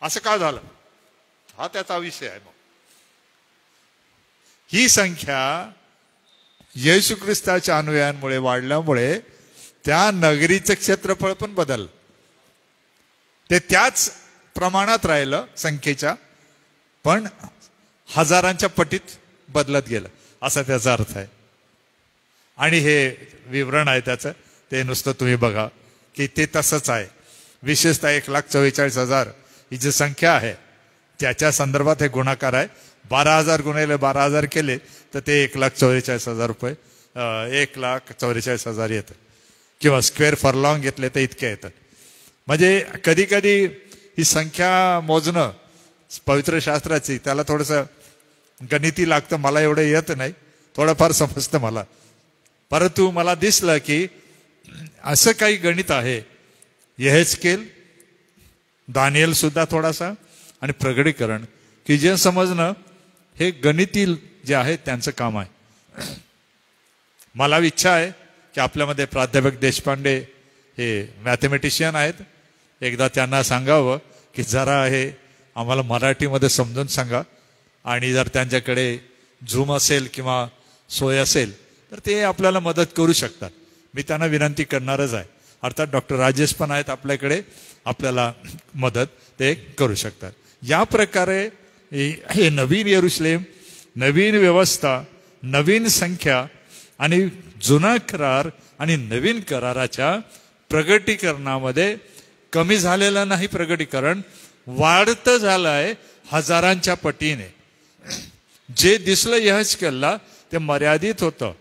असं का झालं? हा त्याचा विषय आहे. मग ही संख्या येशू ख्रिस्ताच्या अनुयायांमुळे वाढल्यामुळे त्या नगरीचं क्षेत्रफळ पण बदललं. ते त्याच प्रमाणात राहिलं संख्येच्या, पण हजारांच्या पटीत बदलत गेलं असा त्याचा अर्थ आहे. आणि हे विवरण आहे त्याचं, ते नुसतं तुम्ही बघा की ते तसंच आहे. विशेषतः 1,44,000 ही जी संख्या आहे त्याच्या संदर्भात हे गुणाकार आहे. 12,000 गुणिले 12,000 केले तर ते 1,44,000 रुपये 1,44,000 येतं. किंवा स्क्वेअर फरलॉंग घेतले तर इतके येतात. म्हणजे कधी कधी ही संख्या मोजणं पवित्र शास्त्राची त्याला थोडंसं गणिती लागतं. मला एवढं येत नाही, थोडंफार समजतं मला. परंतु मला दिसलं की असं काही गणित आहे, यहेजकेल, दानियल सुद्धा थोडासा आणि प्रगटीकरण, की जे समजणं हे गणिती जे आहे त्यांचं काम आहे. मला इच्छा आहे की आपल्यामध्ये प्राध्यापक देशपांडे हे मॅथमॅटिशियन आहेत, एकदा त्यांना सांगावं की जरा हे आम्हाला मराठीमध्ये समजून सांगा, आणि जर त्यांच्याकडे झूम असेल किंवा सोय असेल तर ते आपल्याला मदत करू शकतात. मी त्यांना विनंती करणारच आहे. अर्थात डॉक्टर राजेश पण आहेत आपल्याकडे, आपल्याला मदत ते करू शकतात. या प्रकारे हे नवीन यरुशलेम, नवीन व्यवस्था, नवीन संख्या आणि जुना करार आणि नवीन कराराच्या प्रगटीकरणामध्ये कमी झालेलं नाही, प्रगटीकरण वाढतं झालं आहे हजारांच्या पटीने. जे दिसलं यहेजकेलला ते मर्यादित होतं.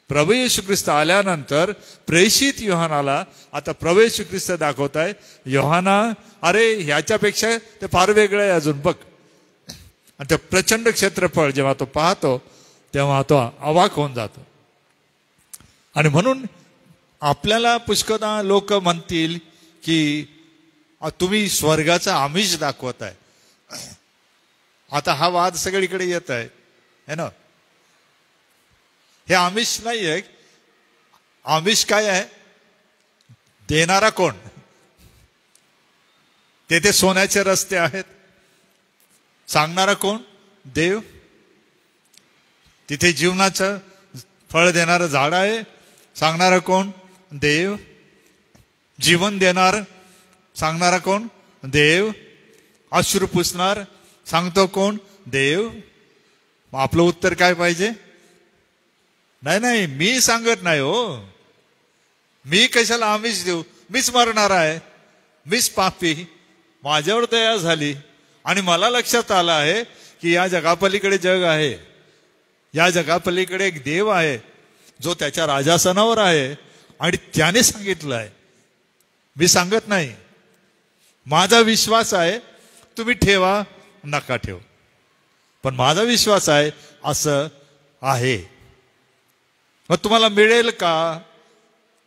प्रभू येशू ख्रिस्त आल्यानंतर प्रेषित योहानाला आता प्रभू येशू ख्रिस्त दाखवताय. योहाना, अरे ह्याच्यापेक्षा ते फार वेगळं आहे अजून बघ. आणि ते प्रचंड क्षेत्रफळ जेव्हा तो पाहतो तेव्हा तो अवाक होऊन जातो. आणि म्हणून आपल्याला पुष्कळदा लोक म्हणतील की तुम्ही स्वर्गाचा आमिष दाखवताय. आता हा वाद सगळीकडे येत आहे ना. हे आमिष नाही आहे. आमिष काय आहे? देणारा कोण? तेथे सोन्याचे रस्ते आहेत. सांगणारा कोण? देव. तिथे जीवनाचं फळ देणारं झाड आहे. सांगणारा कोण? देव. जीवन देणार सांगणारा कोण? देव. अश्रू पुसणार सांगतो कोण? देव. मग आपलं उत्तर काय पाहिजे? नाही, मी सांगत नाही हो. मी कशाला आमिष देऊ? मीच मरणार आहे, मीच पापी, माझ्यावर दया झाली. आणि मला लक्षात आलं आहे की या जगापलीकडे जग आहे. या जगापलीकडे एक देव आहे जो त्याच्या राजासनावर आहे आणि त्याने सांगितलं आहे. मी सांगत नाही. माझा विश्वास आहे, तुम्ही ठेवा नका ठेव, पण माझा विश्वास आहे असं आहे. मग तुम्हाला मिळेल का?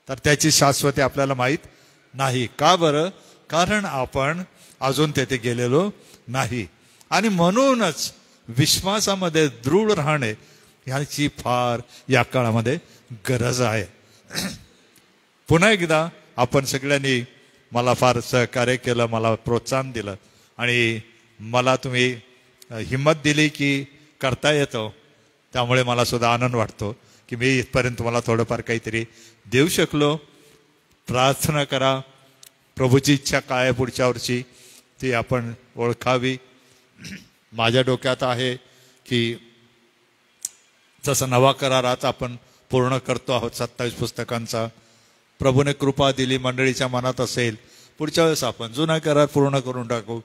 तर त्याची शाश्वती आपल्याला माहीत नाही. का बरं? कारण आपण अजून तेथे गेलेलो नाही. आणि म्हणूनच विश्वासामध्ये दृढ राहणे ह्याची फार या काळामध्ये गरज आहे. पुन्हा एकदा आपण सगळ्यांनी मला फार सहकार्य केलं, मला प्रोत्साहन दिलं आणि मला तुम्ही हिंमत दिली की करता येतो. त्यामुळे मला सुद्धा आनंद वाटतो की मी इथपर्यंत तुम्हाला थोडंफार काहीतरी देऊ शकलो. प्रार्थना करा. प्रभूची इच्छा काय आहे पुढच्या वर्षी ती आपण ओळखावी. माझ्या डोक्यात आहे की जसं नवा करार आज आपण पूर्ण करतो आहोत 27 पुस्तकांचा, प्रभूने कृपा दिली, मंडळीच्या मनात असेल, पुढच्या वेळेस आपण जुना करार पूर्ण करून टाकू.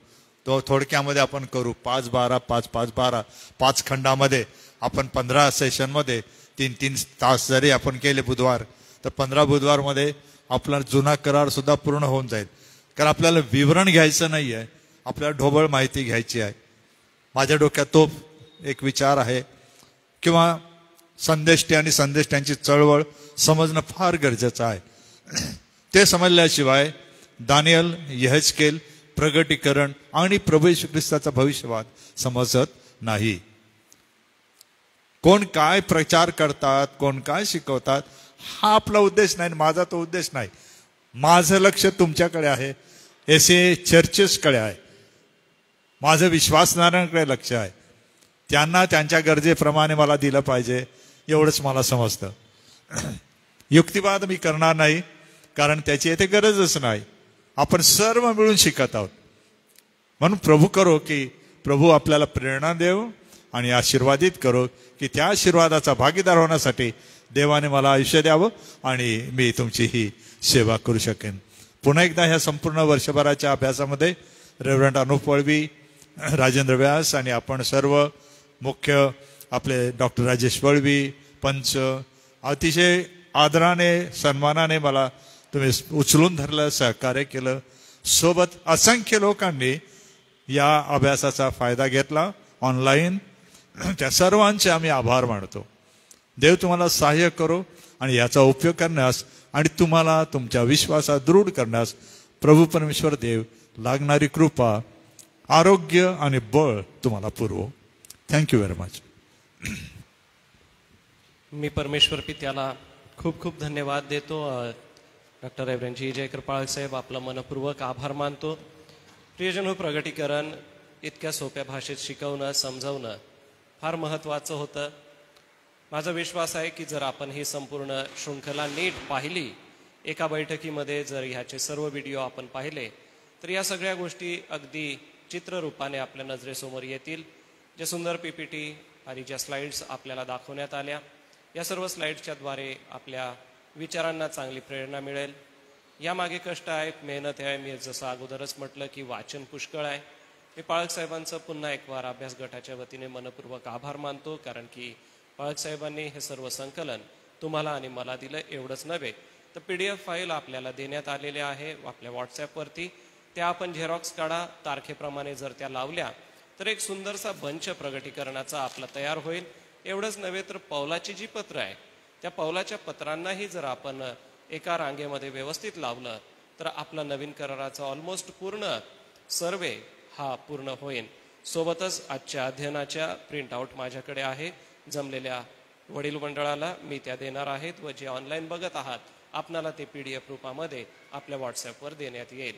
तो थोडक्यामध्ये आपण करू. 5-12 5-5-12 5 खंडामध्ये आपण 15 सेशनमध्ये 3-3 तास जरी आपण केले बुधवार, तर 15 बुधवारमध्ये आपला जुना करार सुद्धा पूर्ण होऊन जाईल. कारण आपल्याला विवरण घ्यायचं नाही आहे, आपल्याला ढोबळ माहिती घ्यायची आहे. माझ्या डोक्यात तो एक विचार आहे. किंवा संदेष्टे आणि संदेष्ट्यांची चळवळ समजणं फार गरजेचं आहे. ते समजल्याशिवाय दानियल, यहेजकेल, प्रगटीकरण आणि प्रभू येशू ख्रिस्ताचा भविष्यवाद समजत नाही. कोण काय प्रचार करतात, कोण काय शिकवतात, हा आपला उद्देश नाही, माझा तो उद्देश नाही. माझं लक्ष तुमच्याकडे आहे, एसे चर्चेसकडे आहे, माझं विश्वासणाऱ्यांकडे लक्ष आहे. त्यांना त्यांच्या गरजेप्रमाणे मला दिलं पाहिजे एवढंच मला समजतं. युक्तिवाद मी करणार नाही, कारण त्याची येथे गरजच नाही. आपण सर्व मिळून शिकत आहोत. म्हणून प्रभू करो की प्रभू आपल्याला प्रेरणा देव आणि आशीर्वादित करो की त्या आशीर्वादाचा भागीदार होण्यासाठी देवाने मला आयुष्य द्यावं आणि मी तुमची ही सेवा करू शकेन. पुन्हा एकदा ह्या संपूर्ण वर्षभराच्या अभ्यासामध्ये रेव्हरंड अनुप वळवी, राजेंद्र व्यास आणि आपण सर्व मुख्य आपले डॉक्टर राजेश वळवी पंच, अतिशय आदराने सन्मानाने मला तुम्ही उचलून धरलं, सहकार्य केलं. सोबत असंख्य लोकांनी या अभ्यासाचा फायदा घेतला ऑनलाईन. त्या सर्वांचे आम्ही आभार मानतो. देव तुम्हाला सहाय्य करो आणि याचा उपयोग करण्यास आणि तुम्हाला तुमच्या विश्वासात दृढ करण्यास प्रभू परमेश्वर देव लागणारी कृपा, आरोग्य आणि बळ तुम्हाला पुरवो. Thank you very much. मी परमेश्वर पित्याला खूप खूप धन्यवाद देतो. डॉक्टर रेव्हरंड जी जयकर पाळक साहेब, आपला मनपूर्वक आभार मानतो. प्रियजन हो, प्रगटीकरण इतक्या सोप्या भाषेत शिकवणं, समजावणं फार महत्त्वाचं होतं. माझा विश्वास आहे की जर आपण ही संपूर्ण शृंखला नीट पाहिली, एका बैठकीमध्ये जर ह्याचे सर्व व्हिडिओ आपण पाहिले, तर या सगळ्या गोष्टी अगदी चित्ररूपाने आपल्या नजरेसमोर येतील. जे सुंदर PPT आणि ज्या स्लाइड्स आपल्याला दाखवण्यात आल्या, या सर्व स्लाइड्सच्या द्वारे आपल्या विचारांना चांगली प्रेरणा मिळेल. यामागे कष्ट आहेत, मेहनत आहे. मी जसं अगोदरच म्हटलं की वाचन पुष्कळ आहे. मी पाळक साहेबांचं पुन्हा एक वार अभ्यास गटाच्या वतीने मनपूर्वक आभार मानतो, कारण की पाळक साहेबांनी हे सर्व संकलन तुम्हाला आणि मला दिलं. एवढंच नव्हे तर PDF फाईल आपल्याला देण्यात आलेल्या आहे आपल्या व्हॉट्सॲपवरती. त्या आपण झेरॉक्स काढा. तारखेप्रमाणे जर त्या लावल्या तर एक सुंदरसा बंच प्रगटीकरणाचा आपला तयार होईल. एवढंच नव्हे तर पौलाची जी पत्र आहे, त्या पौलाच्या पत्रांनाही जर आपण एका रांगेमध्ये व्यवस्थित लावलं तर आपला नवीन कराराचा ऑलमोस्ट पूर्ण सर्वे हा पूर्ण होईल. सोबतच आजच्या अध्ययनाच्या प्रिंटआउट माझ्याकडे आहे. जमलेल्या वडील मंडळाला मी त्या देणार आहेत व जे ऑनलाईन बघत आहात आपणाला ते PDF रूपामध्ये आपल्या व्हॉट्सॲपवर देण्यात येईल.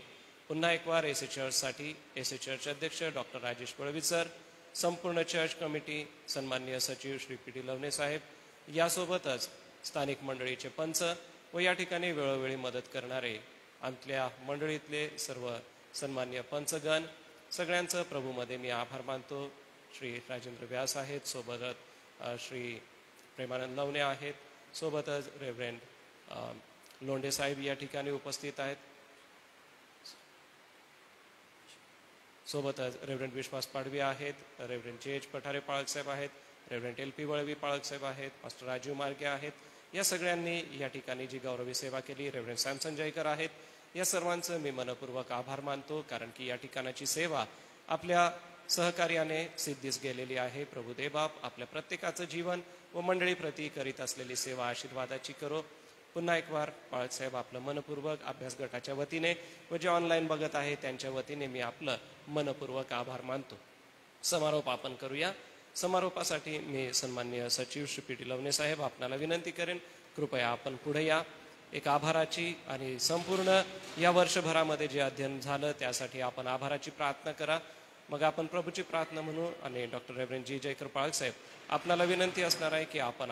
पुन्हा एक वार एस चर्चसाठी एस चर्च अध्यक्ष डॉक्टर राजेश पळवी सर, संपूर्ण चर्च कमिटी, सन्माननीय सचिव श्री PD लवणे साहेब, यासोबतच स्थानिक मंडळीचे पंच व या ठिकाणी वेळोवेळी मदत करणारे आपल्या मंडळीतले सर्व सन्माननीय पंचगण, सगळ्यांचं प्रभूमध्ये मी आभार मानतो. श्री राजेंद्र व्यास आहेत, सोबतच श्री प्रेमानंद लवणे आहेत, सोबतच रेव्हरेंड लोंढे साहेब या ठिकाणी उपस्थित आहेत, सोबतच रेव्हरेंड विश्वास पाडवी आहेत, रेव्हरेंड JH पठारे पाळक साहेब आहेत, रेव्हरेंड LP वळवी पाळक साहेब आहेत, मास्टर राजीव मार्गे आहेत. या सगळ्यांनी या ठिकाणी जी गौरवी सेवा केली, रेव्हरेंड सॅमसन जयकर आहेत, या सर्वांचं मी मनपूर्वक आभार मानतो, कारण की या ठिकाणाची सेवा आपल्या सहकार्याने सिद्धीस गेलेली आहे. प्रभुदेव बाप आपल्या प्रत्येकाचं जीवन व मंडळी प्रती करीत असलेली सेवा आशीर्वादाची करो. पुन्हा एक वार पाळक साहेब, आपलं मनपूर्वक अभ्यास गटाच्या वतीने व जे ऑनलाईन बघत आहे त्यांच्या वतीने मी आपलं मनपूर्वक आभार मानतो. समारोप आपण करूया. समारोपासाठी मी सन्माननीय सचिव श्री PD लवणे साहेब आपणाला विनंती करेन, कृपया आपण पुढे या. एक आभाराची आणि संपूर्ण या वर्षभरामध्ये जे अध्ययन झालं त्यासाठी आपण आभाराची प्रार्थना करा. मग आपण प्रभूची प्रार्थना म्हणू. आणि डॉक्टर रेव्हरंड जी जयकर पाळक साहेब, आपणाला विनंती असणार आहे की आपण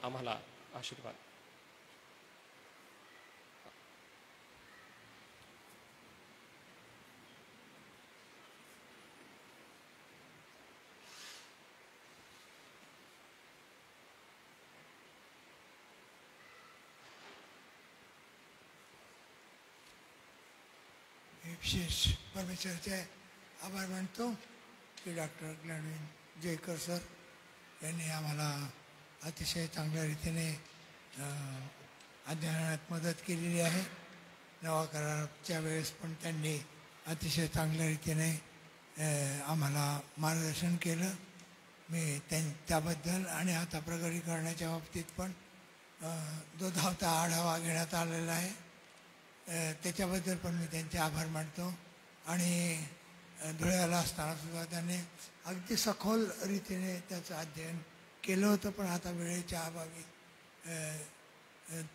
आम्हाला आशीर्वाद. विशेष परमेश्वराचे आभार मानतो की डॉक्टर ग्लॅडविन जयकर सर यांनी आम्हाला अतिशय चांगल्या रीतीने अध्ययनात मदत केलेली आहे. नवा कराराच्या वेळेस पण त्यांनी अतिशय चांगल्या रीतीने आम्हाला मार्गदर्शन केलं. मी त्याबद्दल आणि आता प्रगटीकरणाच्या बाबतीत पण जो धावता आढावा घेण्यात आलेला आहे त्याच्याबद्दल पण मी त्यांचे आभार मानतो. आणि धुळ्याला असताना सुद्धा त्यांनी अगदी सखोल रीतीने त्याचं अध्ययन केलं होतं, पण आता वेळेच्या अभावी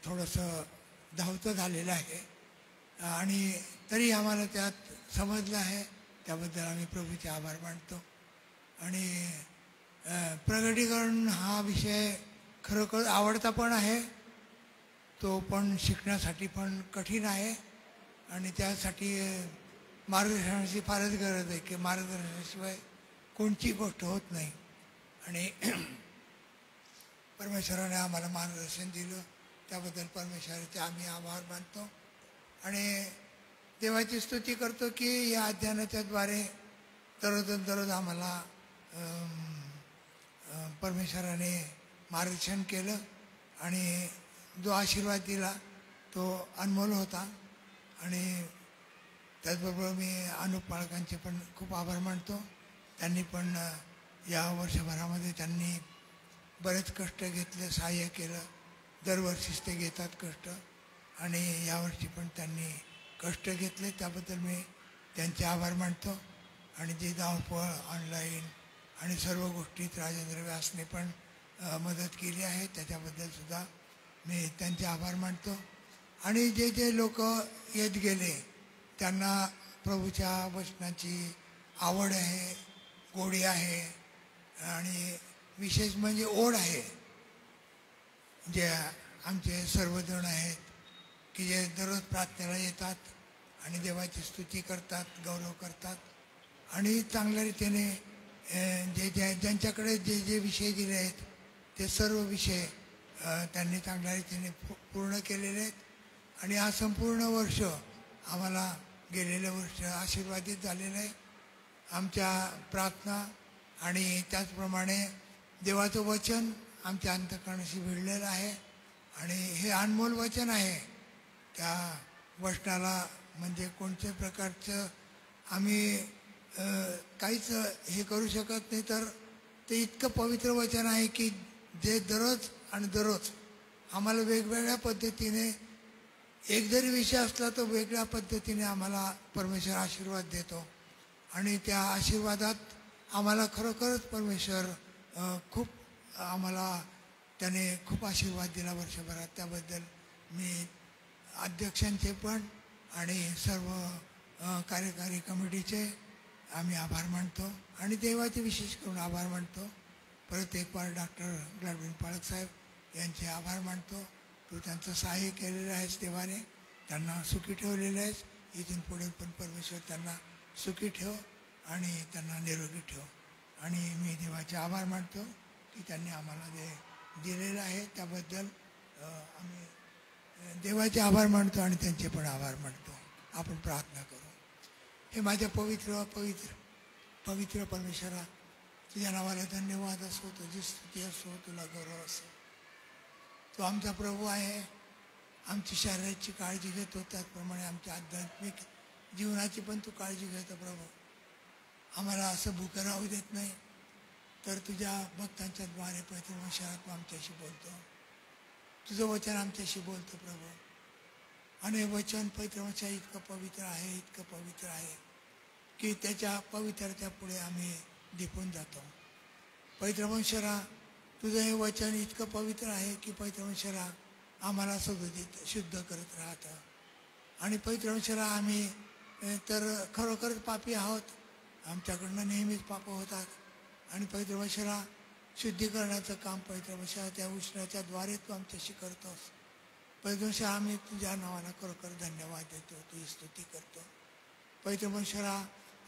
थोडंसं धावतं झालेलं आहे आणि तरी आम्हाला त्यात समजलं आहे. त्याबद्दल आम्ही प्रभूचे आभार मानतो. आणि प्रगटीकरण हा विषय खरोखर आवडता पण आहे, तो पण शिकण्यासाठी पण कठीण आहे आणि त्यासाठी मार्गदर्शनाची फारच गरज आहे की मार्गदर्शनाशिवाय कोणती गोष्ट होत नाही. आणि परमेश्वराने आम्हाला मार्गदर्शन दिलं त्याबद्दल परमेश्वराचे आम्ही आभार मानतो. आणि देवाची स्तुती करतो की या अध्ययनाच्या द्वारे दररोज आम्हाला परमेश्वराने मार्गदर्शन केलं आणि जो आशीर्वाद दिला तो अनमोल होता. आणि त्याचबरोबर मी अनुप पाळकांचे पण खूप आभार मानतो. त्यांनी पण या वर्षभरामध्ये त्यांनी बरेच कष्ट घेतले, सहाय्य केलं. दरवर्षीच ते घेतात कष्ट, आणि यावर्षी पण त्यांनी कष्ट घेतले. त्याबद्दल मी त्यांचे आभार मानतो. आणि जे धावपळ ऑनलाईन आणि सर्व गोष्टीत राजेंद्र व्यासने पण मदत केली आहे, त्याच्याबद्दलसुद्धा मी त्यांचे आभार मानतो. आणि जे जे लोक येत गेले त्यांना प्रभूच्या वचनाची आवड आहे, गोडी आहे, आणि विशेष म्हणजे ओढ आहे. जे आमचे सर्वजण आहेत की जे दररोज प्रार्थनेला येतात आणि देवाची स्तुती करतात, गौरव करतात, आणि चांगल्या रीतीने ज्यांच्याकडे जे जे विषय दिले आहेत ते सर्व विषय त्यांनी चांगल्या रीतीने पूर्ण केलेले आहेत. आणि हा संपूर्ण वर्ष आम्हाला गेलेलं वर्ष आशीर्वादित झालेलं आहे. आमच्या प्रार्थना आणि त्याचप्रमाणे देवाचं वचन आमच्या अंतःकरणाशी भिडलेलं आहे. आणि हे अनमोल वचन आहे. त्या वचनाला म्हणजे कोणत्याही प्रकारचं आम्ही काहीच हे करू शकत नाही. तर ते इतकं पवित्र वचन आहे की जे दररोज आणि दररोज आम्हाला वेगवेगळ्या पद्धतीने, एक जरी विषय असला तर वेगळ्या पद्धतीने आम्हाला परमेश्वर आशीर्वाद देतो. आणि त्या आशीर्वादात आम्हाला खरोखरच परमेश्वर खूप आम्हाला त्याने खूप आशीर्वाद दिला वर्षभरात. त्याबद्दल मी अध्यक्षांचे पण आणि सर्व कार्यकारी कमिटीचे आम्ही आभार मानतो. आणि देवाचे विशेष करून आभार मानतो. परत एक बार डॉक्टर ग्लॅडविन पाळक साहेब यांचे आभार मानतो. तू त्यांचं सहाय्य केलेलं आहेस देवाने, त्यांना सुखी ठेवलेलं आहेस. इथून पुढे पण परमेश्वर त्यांना सुखी ठेव आणि त्यांना निरोगी ठेव. आणि मी देवाचे आभार मानतो की त्यांनी आम्हाला जे दिलेलं आहे त्याबद्दल आम्ही देवाचे आभार मानतो आणि त्यांचे पण आभार मानतो. आपण प्रार्थना करू. हे माझ्या पवित्र पवित्र पवित्र परमेश्वरा, तुझ्या नावाला धन्यवाद असो, तुझी स्तुती असो, तुला गौरव असो. तो आमचा प्रभू आहे. आमची शरीराची काळजी घेतो, त्याचप्रमाणे आमच्या आध्यात्मिक जीवनाची पण तू काळजी घेतो प्रभू. आम्हाला असं भूकं राहू देत नाही. तर तुझ्या भक्तांच्या द्वारे पवित्र वचनात तू आमच्याशी बोलतो. तुझं वचन आमच्याशी बोलतो प्रभू. आणि वचन पवित्र वचन इतकं पवित्र आहे, इतकं पवित्र आहे की त्याच्या पवित्रतेच्या पुढे आम्ही दिपून जातो. पवित्र वंशरा, तुझं हे वचन इतकं पवित्र आहे की पवित्र वंशरा आम्हाला सदोदित शुद्ध करत राहतं. आणि पवित्र वंशरा, आम्ही तर खरोखरच पापी आहोत. आमच्याकडनं नेहमीच पाप होतात. आणि पवित्र वंशरा, शुद्धीकरणाचं काम पवित्र वंशरा त्या उष्णाच्या द्वारे तू आमच्याशी करतोस. पवित्र वंशरा, आम्ही तुझ्या नावाला खरोखर धन्यवाद देतो, तुझी स्तुती करतो. पवित्र वंशरा,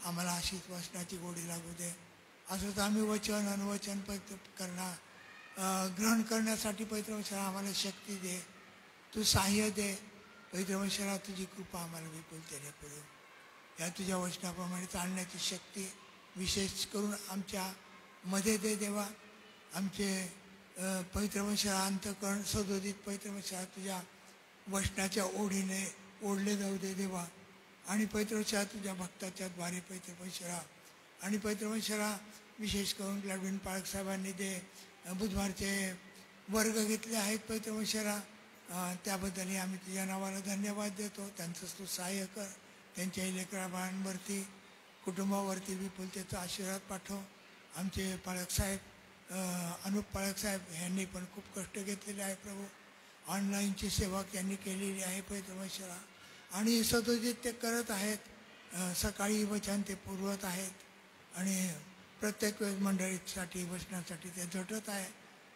आम्हाला अशीच वचनाची गोडी लागू दे. असंच आम्ही वचन अनुवचन पवित्र ग्रहण करण्यासाठी पवित्र वंशरा आम्हाला शक्ती दे, तू सहाय्य दे. पवित्र वंशरा, तुझी कृपा आम्हाला विपुलतेने पुरव. या तुझ्या वचनाप्रमाणे चालण्याची शक्ती विशेष करून आमच्या मध्ये दे देवा. आमचे पवित्र वंशरा अंतःकरण सदोदित पवित्र वंशरा तुझ्या वचनाच्या ओढीने ओढले जाऊ दे देवा. आणि पवित्र वंशरा तुझ्या भक्ताच्या द्वारे पवित्र वंशरा आणि पवित्र वंशरा विशेष करून ग्लॅडविन पाळक साहेबांनी जे बुधवारचे वर्ग घेतले आहेत पवित्र वंशरा, त्याबद्दलही आम्ही तुझ्या नावाला धन्यवाद देतो. त्यांचं तू सहाय्य कर. त्यांच्या लेकराबाळांवरती, कुटुंबावरती विपुलतेचा आशीर्वाद पाठव. आमचे पाळक साहेब अनुप पाळक साहेब यांनी पण खूप कष्ट घेतलेले आहे प्रभू. ऑनलाईनची सेवा त्यांनी केलेली आहे पवित्र वंशरा. आणि सदोदित ते करत आहेत. सकाळी वचन ते पुरवत आहेत. आणि प्रत्येक वेळेस मंडळीसाठी वचनासाठी ते झटत आहे.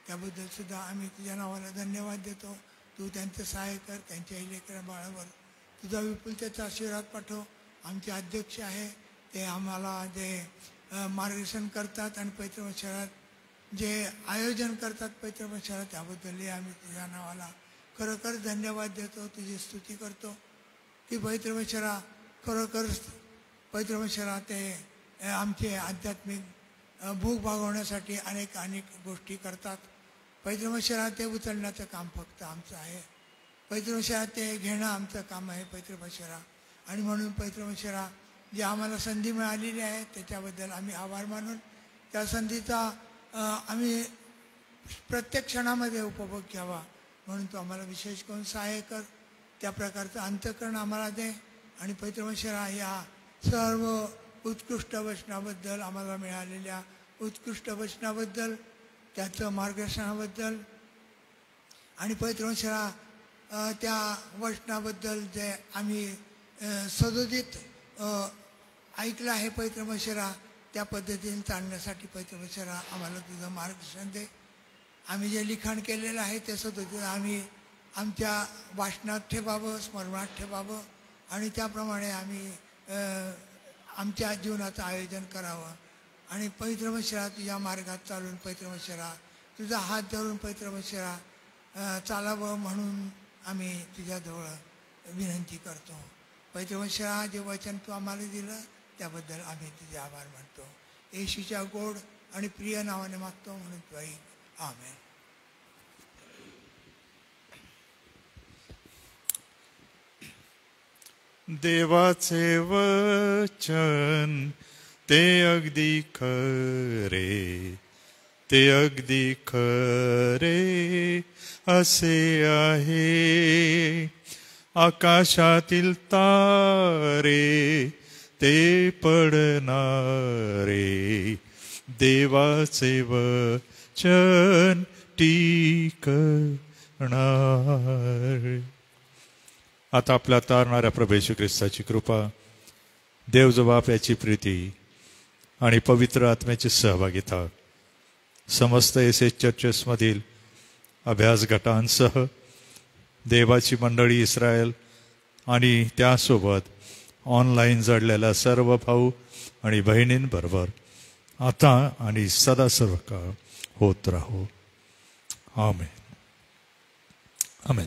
त्याबद्दलसुद्धा आम्ही तुझ्या नावाला धन्यवाद देतो. तू त्यांचं सहाय्य कर. त्यांच्या लेकरा बाळावर तुझा विपुलतेचा आशीर्वाद पाठव. आमचे अध्यक्ष आहे ते आम्हाला जे मार्गदर्शन करतात आणि पवित्र वंशरात जे आयोजन करतात पवित्र वंशरात, त्याबद्दलही आम्ही तुझ्या नावाला खरोखर धन्यवाद देतो, तुझी स्तुती करतो की पवित्र वंशरा खरोखर पवित्र वंशरा ते आमचे आध्यात्मिक भूक भागवण्यासाठी अनेक गोष्टी करतात. पवित्र वंशरा ते उचलण्याचं काम फक्त आमचं आहे. पवित्र वंशरा ते घेणं आमचं काम आहे पवित्र वंशरा. आणि म्हणून पवित्र वंशरा जी आम्हाला संधी मिळालेली आहे त्याच्याबद्दल आम्ही आभार मानून त्या संधीचा आम्ही प्रत्येक क्षणामध्ये उपभोग घ्यावा म्हणून तू आम्हाला विशेष करून सहाय्य कर. त्या प्रकारचं अंतःकरण आम्हाला दे आणि पवित्रमशरा या सर्व उत्कृष्ट वचनाबद्दल, आम्हाला मिळालेल्या उत्कृष्ट वचनाबद्दल, त्याचं मार्गदर्शनाबद्दल आणि पवित्रमशरा त्या वचनाबद्दल जे आम्ही सदोदित ऐकलं आहे पवित्रमशरा, त्या पद्धतीने चालण्यासाठी पवित्रमशरा आम्हाला तुझं मार्गदर्शन दे. आम्ही जे लिखाण केलेलं आहे ते सदोदित आम्ही आमच्या वाचनात ठेवावं, स्मरणात ठेवावं आणि त्याप्रमाणे आम्ही आमच्या जीवनाचं आयोजन करावं. आणि पवित्रमशरा तुझ्या मार्गात चालून पवित्रमशरा तुझा हात धरून पवित्रमशरा चालावं म्हणून आम्ही तुझ्याजवळ विनंती करतो. पवित्रमशरा जे वचन तू आम्हाला दिलं त्याबद्दल आम्ही तुझे आभार मानतो. येशूच्या गोड आणि प्रिय नावाने मागतो म्हणून तू ऐक. आमेन. देवाचे वचन ते अगदी खरे, ते अगदी खरे असे आहे. आकाशातील तारे ते पडणारे, देवाचे वचन टिकणार. आता आपल्या तारणाऱ्या प्रभू येशू ख्रिस्ताची कृपा, देव बाप याची प्रीती आणि पवित्र आत्म्याची सहभागिता समस्त एसएस चर्चेसमधील अभ्यास गटांसह देवाची मंडळी इस्रायल आणि त्यासोबत ऑनलाईन जडलेल्या सर्व भाऊ आणि बहिणींबरोबर आता आणि सदा सर्व काळ होत राहो. आमेन. आमेन.